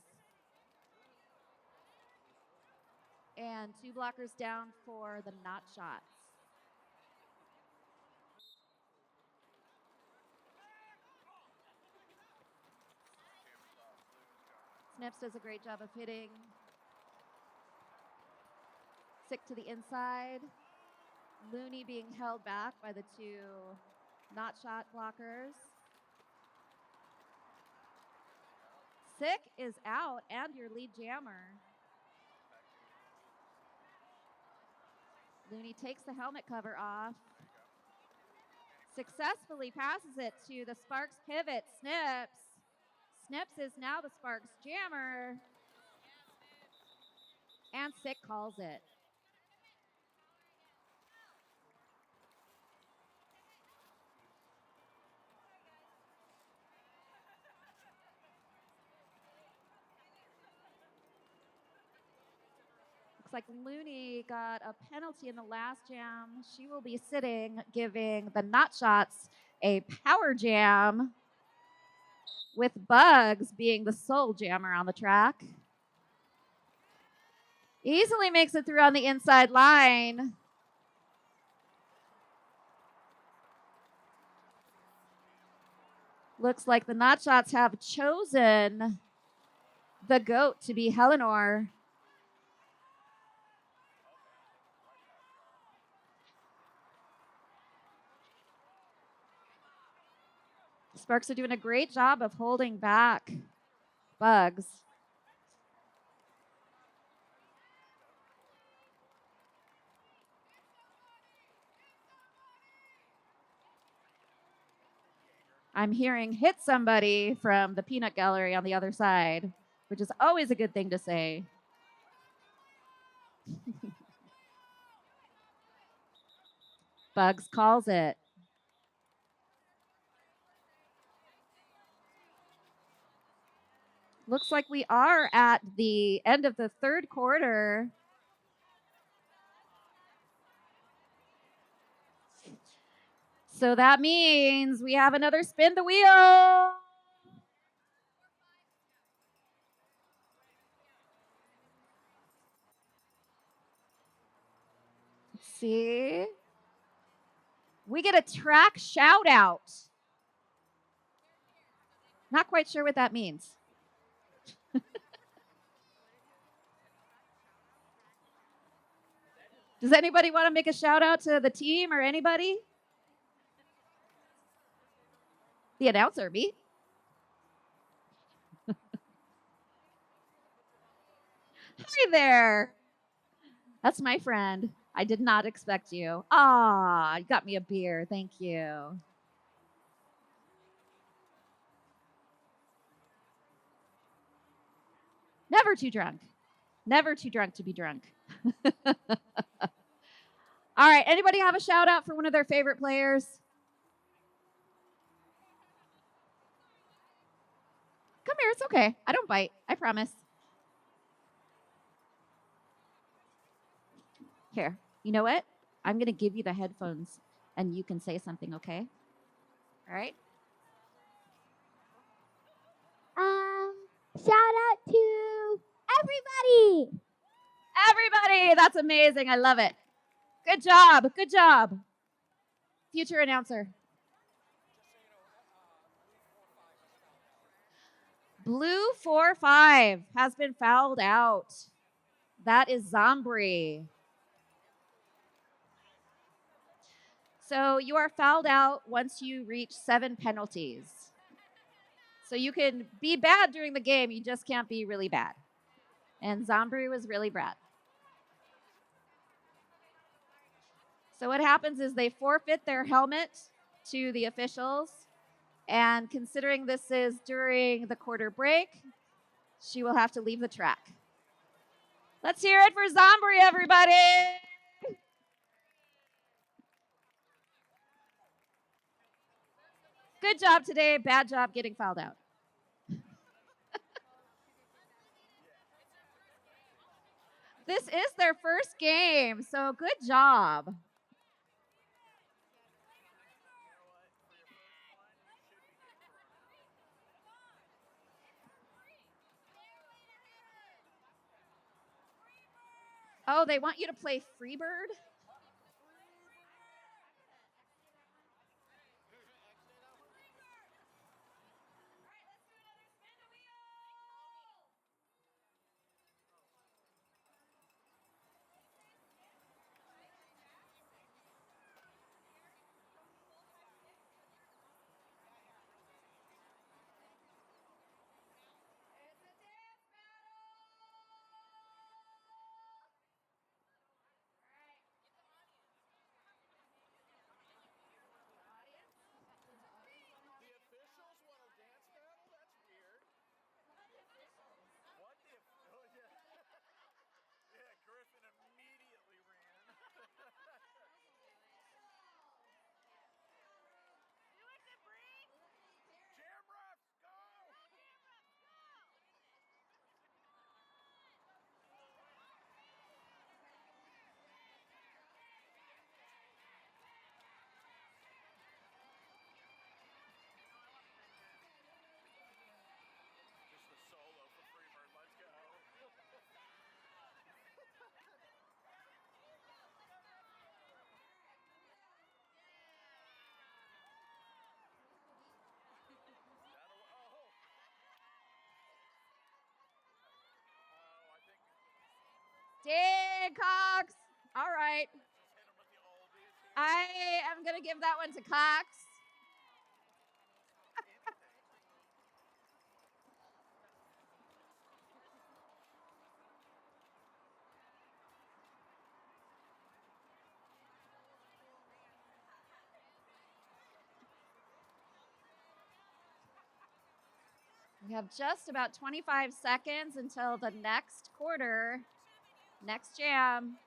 Speaker 1: And 2 blockers down for the not shots. Snips does a great job of hitting. Sick to the inside. Looney being held back by the 2 not shot blockers. Sick is out and your lead jammer. Looney takes the helmet cover off. Successfully passes it to the Sparks pivot, Snips. Snips is now the Sparks jammer. And Sick calls it. Looks like Looney got a penalty in the last jam. She will be sitting, giving the not shots a power jam, with Bugs being the sole jammer on the track. Easily makes it through on the inside line. Looks like the not shots have chosen the GOAT to be Helenor. Sparks are doing a great job of holding back Bugs. I'm hearing hit somebody from the peanut gallery on the other side, which is always a good thing to say. Bugs calls it. Looks like we are at the end of the third quarter. So that means we have another spin the wheel. Let's see. We get a track shout out. Not quite sure what that means. Does anybody want to make a shout out to the team or anybody? The announcer, me. Hi there. That's my friend. I did not expect you. Ah, you got me a beer. Thank you. Never too drunk. Never too drunk to be drunk. All right. Anybody have a shout out for one of their favorite players? Come here. It's okay. I don't bite. I promise. Here. You know what? I'm going to give you the headphones and you can say something, okay? All right?
Speaker 2: Shout out to everybody.
Speaker 1: Everybody. That's amazing. I love it. Good job. Good job. Future announcer. Blue 4-5 has been fouled out. That is Zombrie. So you are fouled out once you reach 7 penalties. So you can be bad during the game, you just can't be really bad. And Zombrie was really bad. So what happens is they forfeit their helmet to the officials. And considering this is during the quarter break, she will have to leave the track. Let's hear it for Zombrie, everybody. Good job today. Bad job getting fouled out. This is their first game, so good job. Oh, they want you to play Freebird? Dang, Cox. All right. I am going to give that one to Cox. We have just about 25 seconds until the next quarter, next jam.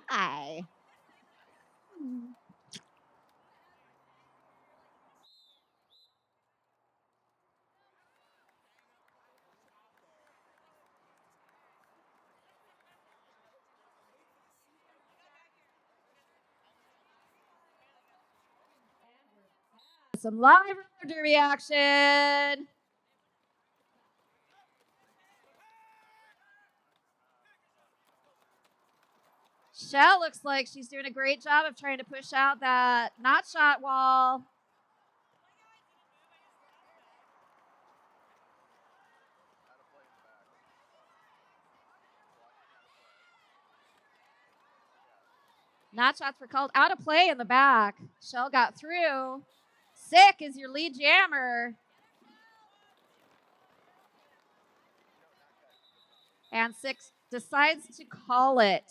Speaker 1: Hi. Some live roller derby action. Shell looks like she's doing a great job of trying to push out that not shot wall. Not shots were called out of play in the back. Shell got through. Sick is your lead jammer. And Six decides to call it.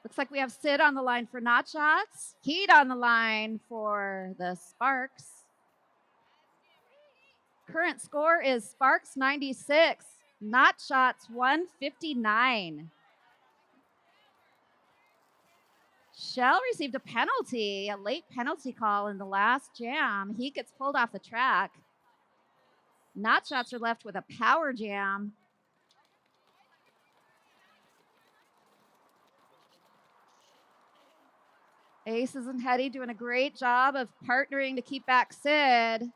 Speaker 1: Looks like we have Sid on the line for not shots. Heat on the line for the Sparks. Current score is Sparks 96, not shots 159. Shell received a penalty, a late penalty call in the last jam. He gets pulled off the track. Not Shots are left with a power jam. Aces and Hetty doing a great job of partnering to keep back Sid.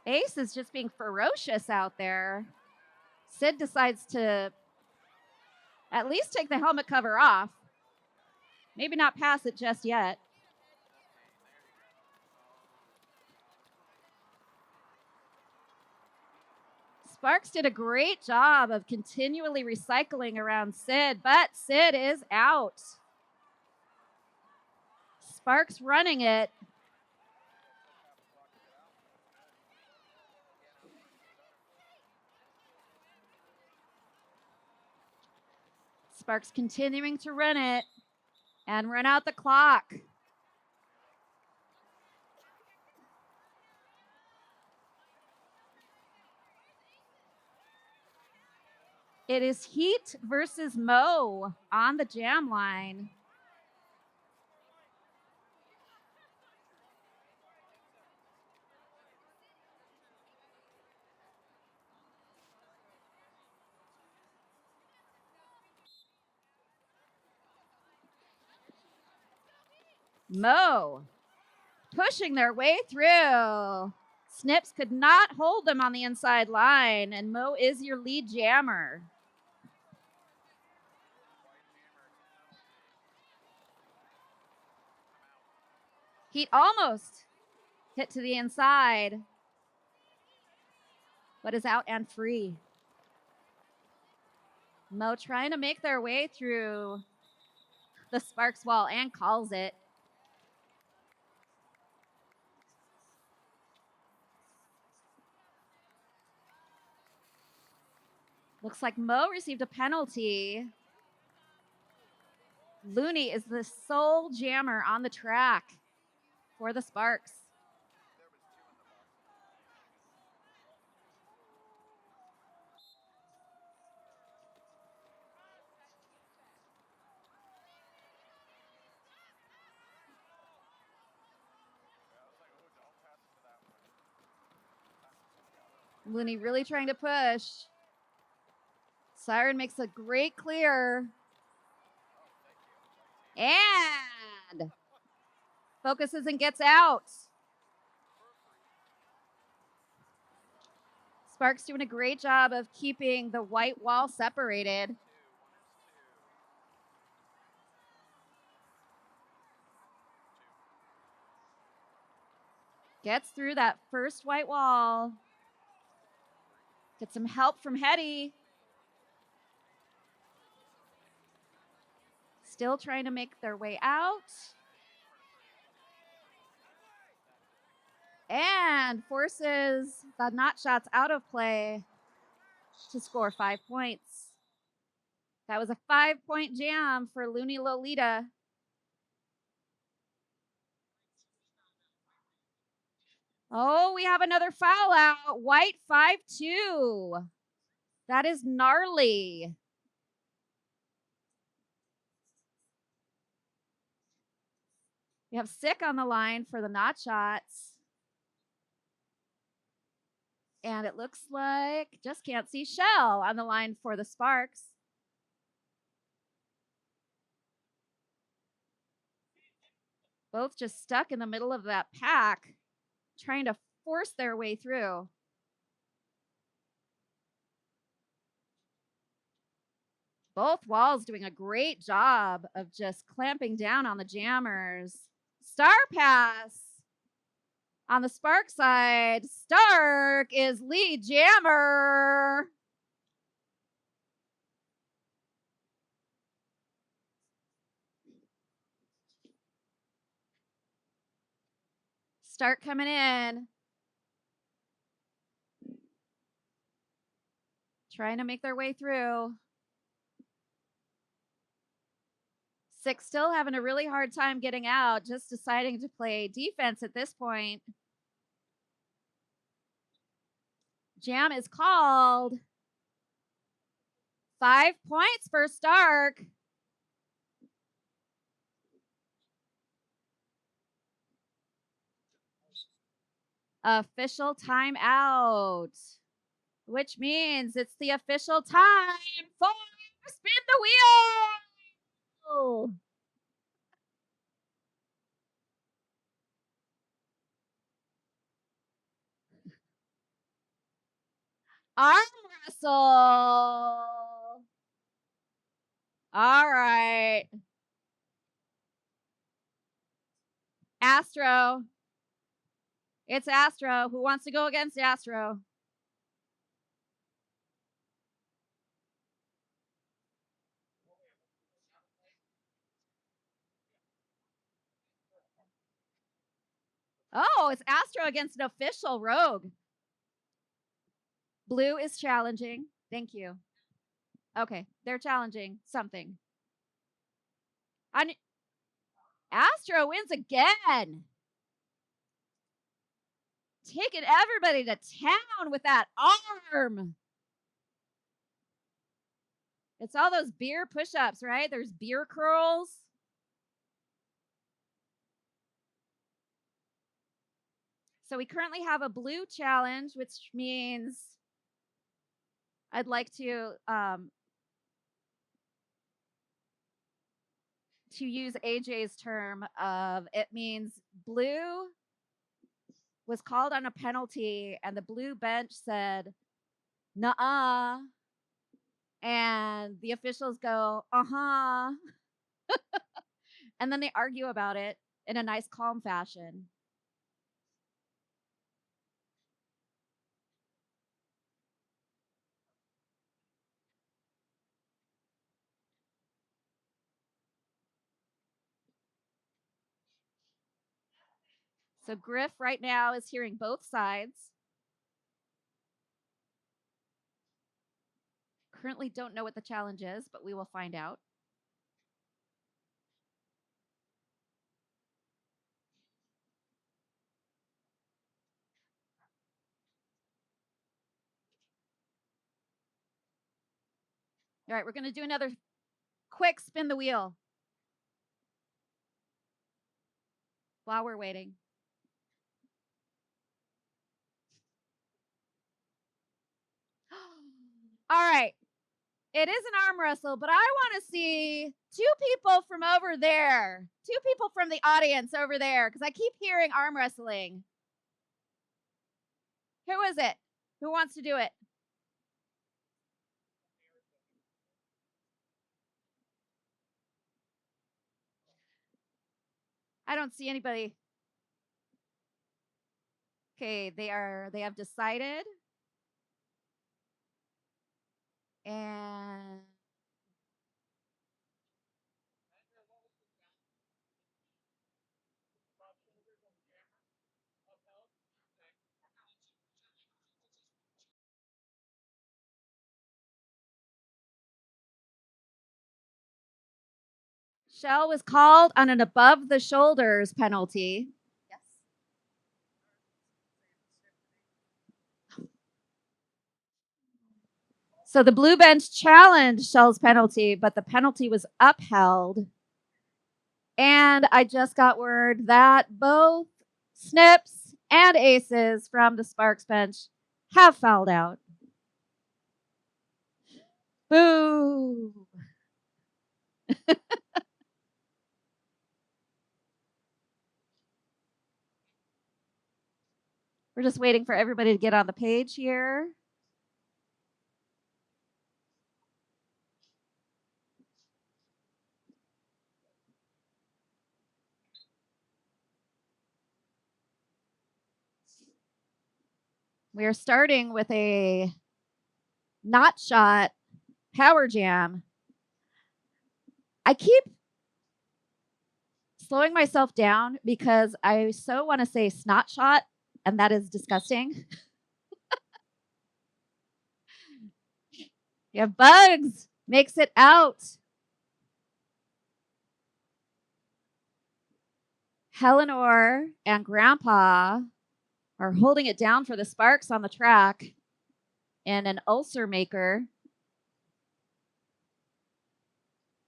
Speaker 1: Ace is just being ferocious out there. Sid decides to at least take the helmet cover off. Maybe not pass it just yet. Sparks did a great job of continually recycling around Sid, but Sid is out. Sparks running it. Sparks continuing to run it and run out the clock. It is Heat versus Mo on the jam line. Mo pushing their way through. Snips could not hold them on the inside line, and Mo is your lead jammer. Heat almost hit to the inside, but is out and free. Mo trying to make their way through the Sparks wall and calls it. Looks like Mo received a penalty. Looney is the sole jammer on the track for the Sparks. Looney really trying to push. Siren makes a great clear. And focuses and gets out. Sparks doing a great job of keeping the white wall separated. Gets through that first white wall. Get some help from Hetty. Still trying to make their way out. And forces the Not Shots out of play to score 5 points. That was a 5-point jam for Looney Lolita. Oh, we have another foul out. White 5-2. That is gnarly. We have Sick on the line for the Not Shots. And it looks like, just can't see Shell on the line for the Sparks. Both just stuck in the middle of that pack, trying to force their way through. Both walls doing a great job of just clamping down on the jammers. Star pass on the Spark side. Stark is lead jammer. Stark coming in. Trying to make their way through. Six still having a really hard time getting out, just deciding to play defense at this point. Jam is called 5 points for Stark. Official timeout, which means it's the official time for spin the wheel. Arm wrestle. All right. Astro. It's Astro. Who wants to go against Astro? Oh, it's Astro against an official rogue. Blue is challenging. Thank you. Okay, they're challenging something. Astro wins again. Taking everybody to town with that arm. It's all those beer push-ups, right? There's beer curls. So we currently have a blue challenge, which means I'd like to use AJ's term of it means blue was called on a penalty and the blue bench said, nuh-uh. And the officials go, uh-huh. And then they argue about it in a nice, calm fashion. So Griff right now is hearing both sides. Currently don't know what the challenge is, but we will find out. All right, we're going to do another quick spin the wheel while we're waiting. All right. It is an arm wrestle, but I want to see 2 people from over there. 2 people from the audience over there, because I keep hearing arm wrestling. Who is it? Who wants to do it? I don't see anybody. Okay, they have decided. And Shell was called on an above the shoulders penalty. Yes. So the blue bench challenged Shell's penalty, but the penalty was upheld. And I just got word that both Snips and Aces from the Sparks bench have fouled out. Boo. We're just waiting for everybody to get on the page here. We are starting with a knot shot power jam. I keep slowing myself down because I so want to say snot shot, and that is disgusting. You have Bugs makes it out. Eleanor and Grandpa are holding it down for the Sparks on the track. and an ulcer maker.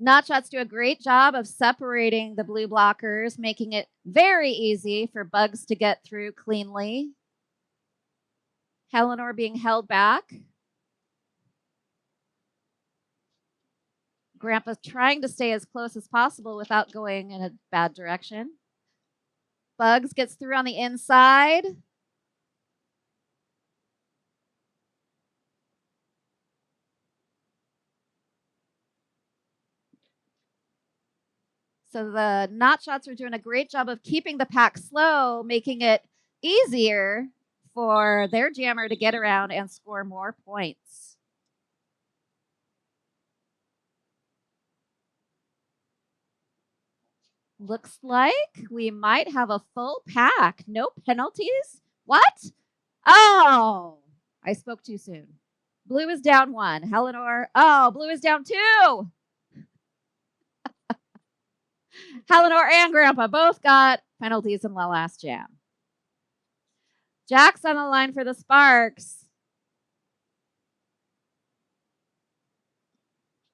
Speaker 1: Not shots do a great job of separating the blue blockers, making it very easy for bugs to get through cleanly. Eleanor being held back. Grandpa's trying to stay as close as possible without going in a bad direction. Bugs gets through on the inside. So the Not Shots are doing a great job of keeping the pack slow, making it easier for their jammer to get around and score more points. Looks like we might have a full pack. No penalties? What? Oh, I spoke too soon. Blue is down 1. Eleanor. Oh, blue is down 2. Eleanor and Grandpa both got penalties in the last jam. Jack's on the line for the Sparks.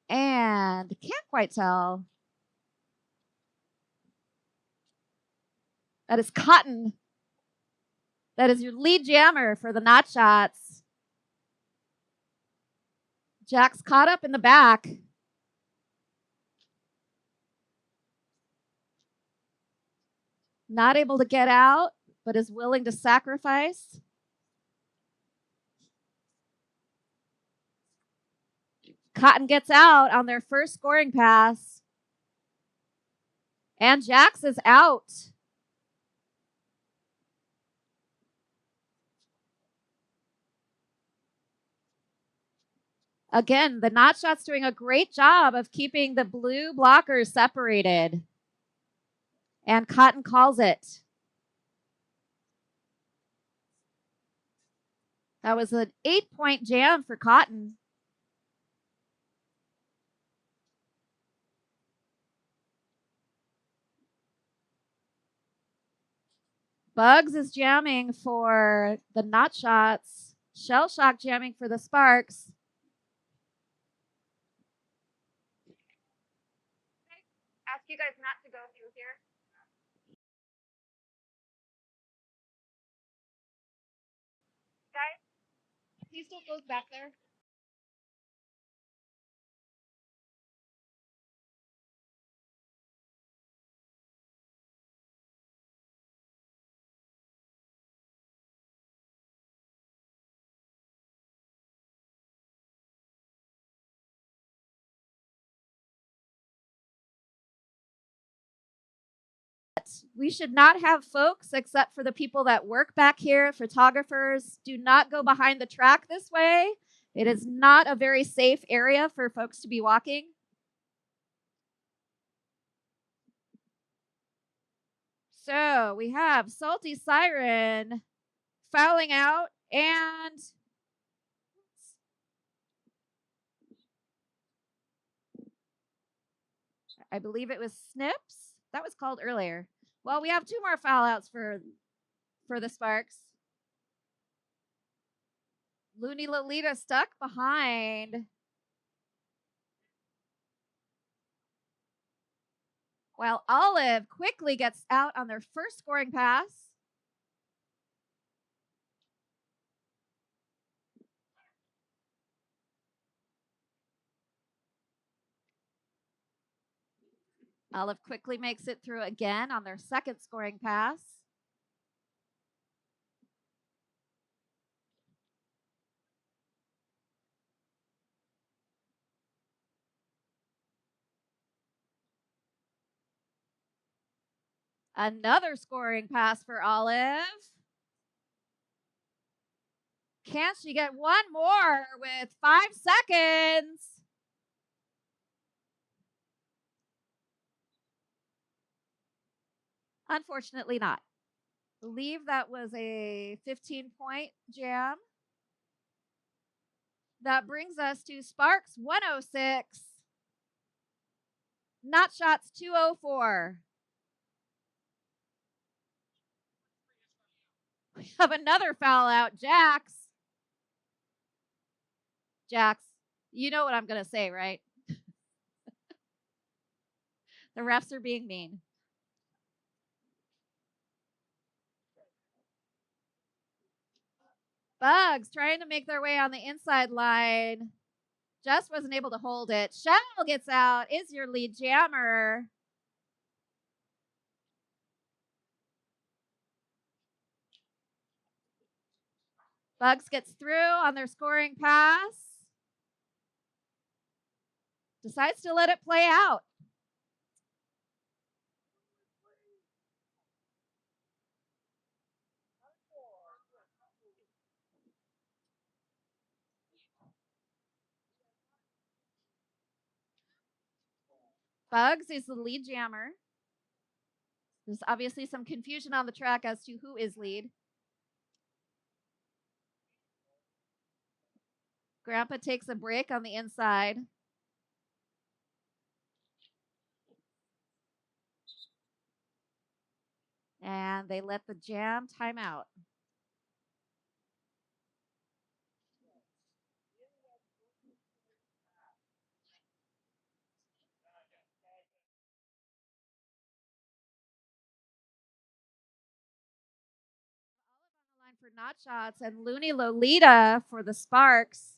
Speaker 1: And can't quite tell. That is Cotton. That is your lead jammer for the Not Shots. Jack's caught up in the back. Not able to get out, but is willing to sacrifice. Cotton gets out on their first scoring pass. And Jax is out. Again, the Not Shots doing a great job of keeping the blue blockers separated. And Cotton calls it. That was an 8-point jam for Cotton. Bugs is jamming for the Not Shots. Shell Shock jamming for the Sparks. Ask you guys not to go through here. Guys, please don't go back there. We should not have folks except for the people that work back here, photographers. Do not go behind the track this way. It is not a very safe area for folks to be walking. So we have Salty Siren fouling out, and I believe it was Snips. That was called earlier. Well, we have 2 more foul outs for the Sparks. Looney Lolita stuck behind. While Olive quickly gets out on their first scoring pass. Olive quickly makes it through again on their second scoring pass. Another scoring pass for Olive. Can she get one more with 5 seconds? Unfortunately not. I believe that was a 15-point jam. That brings us to Sparks 106. Not Shots 204. We have another foul out. Jax. Jax, you know what I'm going to say, right? The refs are being mean. Bugs trying to make their way on the inside line. Just wasn't able to hold it. Shell gets out. Is your lead jammer. Bugs gets through on their scoring pass. Decides to let it play out. Bugs is the lead jammer. There's obviously some confusion on the track as to who is lead. Grandpa takes a break on the inside. And they let the jam time out. Olive on the line for Not Shots and Looney Lolita for the Sparks.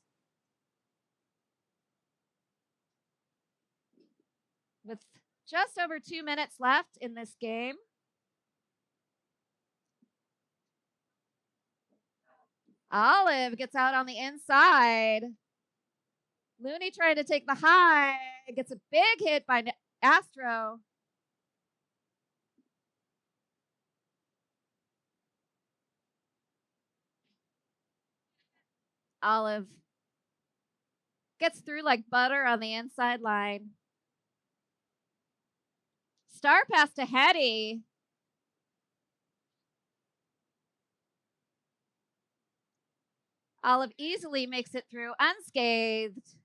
Speaker 1: With just over 2 minutes left in this game. Olive gets out on the inside. Looney trying to take the high. Gets a big hit by Astro. Olive gets through like butter on the inside line. Star pass to Hetty. Olive easily makes it through unscathed.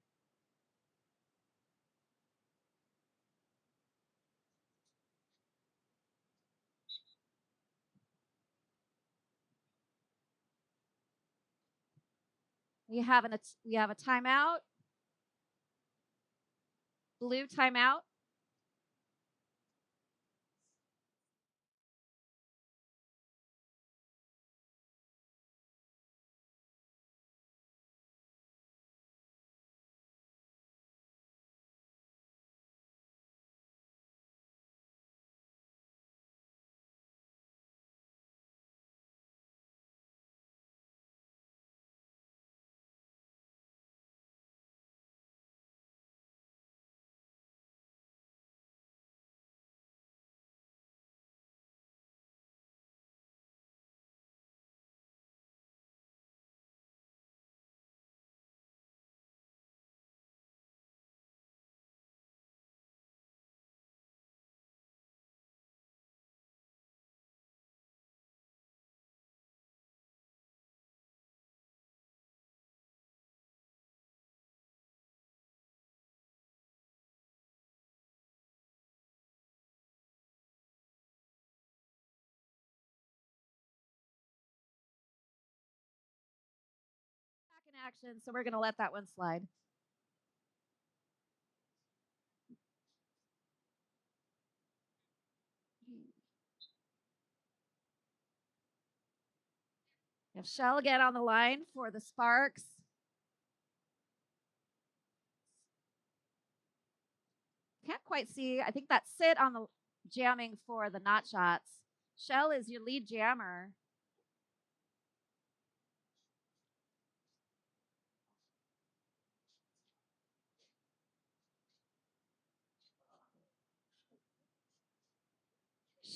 Speaker 1: We have a timeout. Blue timeout. Back in action, so we're going to let that one slide. If Shell get on the line for the Sparks. Can't quite see. I think that's Sid on the jamming for the Not Shots. Shell is your lead jammer.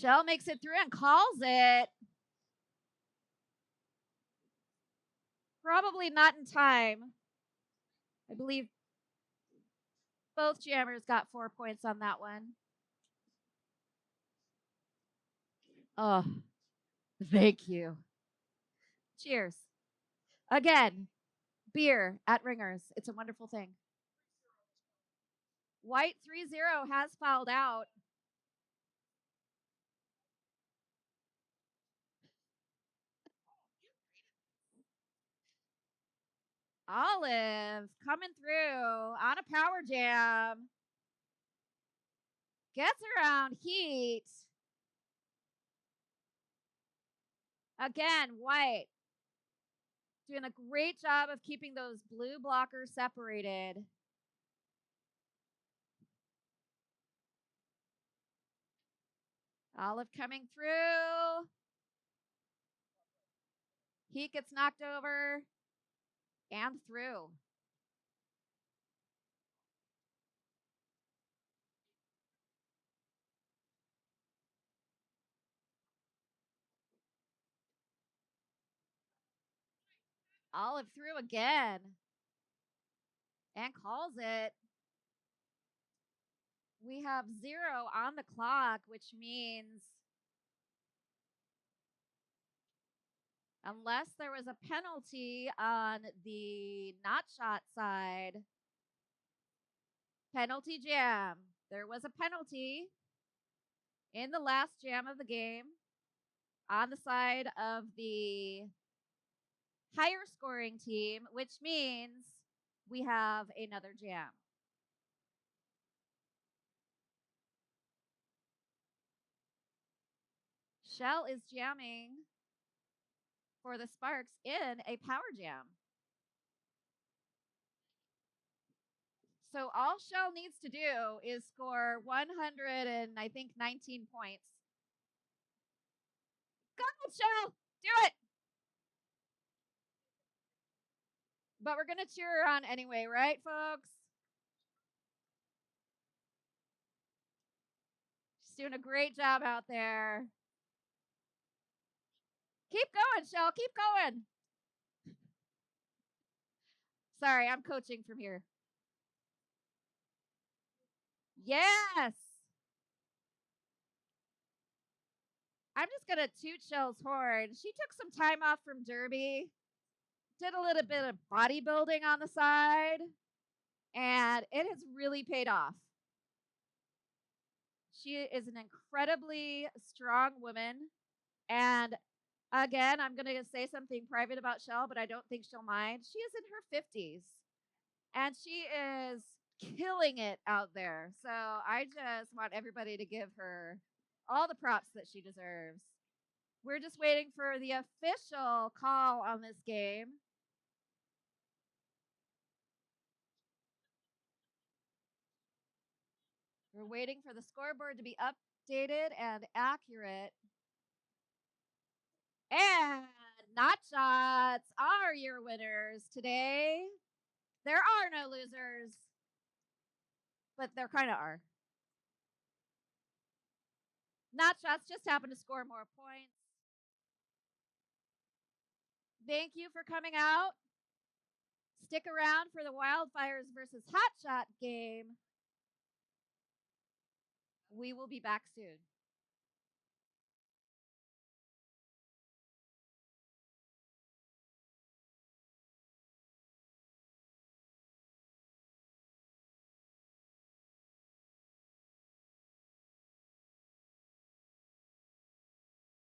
Speaker 1: Shell makes it through and calls it. Probably not in time. I believe both jammers got 4 points on that one. Oh, thank you. Cheers. Again, beer at Ringers. It's a wonderful thing. White 3-0 has fouled out. Olive coming through on a power jam. Gets around Heat. Again, White doing a great job of keeping those blue blockers separated. Olive coming through. Heat gets knocked over and through. Olive through again and calls it. We have 0 on the clock, which means unless there was a penalty on the not shot side, penalty jam. There was a penalty in the last jam of the game on the side of the higher scoring team, which means we have another jam. Shell is jamming for the Sparks in a power jam. So all Shell needs to do is score 19 points. Go, Shell! Do it! But we're going to cheer her on anyway, right, folks? She's doing a great job out there. Keep going, Shell. Keep going. Sorry, I'm coaching from here. Yes. I'm just going to toot Shell's horn. She took some time off from Derby, did a little bit of bodybuilding on the side, and it has really paid off. She is an incredibly strong woman. And again, I'm going to say something private about Shell, but I don't think she'll mind. She is in her 50s, and she is killing it out there. So I just want everybody to give her all the props that she deserves. We're just waiting for the official call on this game. We're waiting for the scoreboard to be updated and accurate. And Not Shots are your winners today. There are no losers, but there kind of are. Not Shots just happened to score more points. Thank you for coming out. Stick around for the Wildfires versus Hot Shot game. We will be back soon.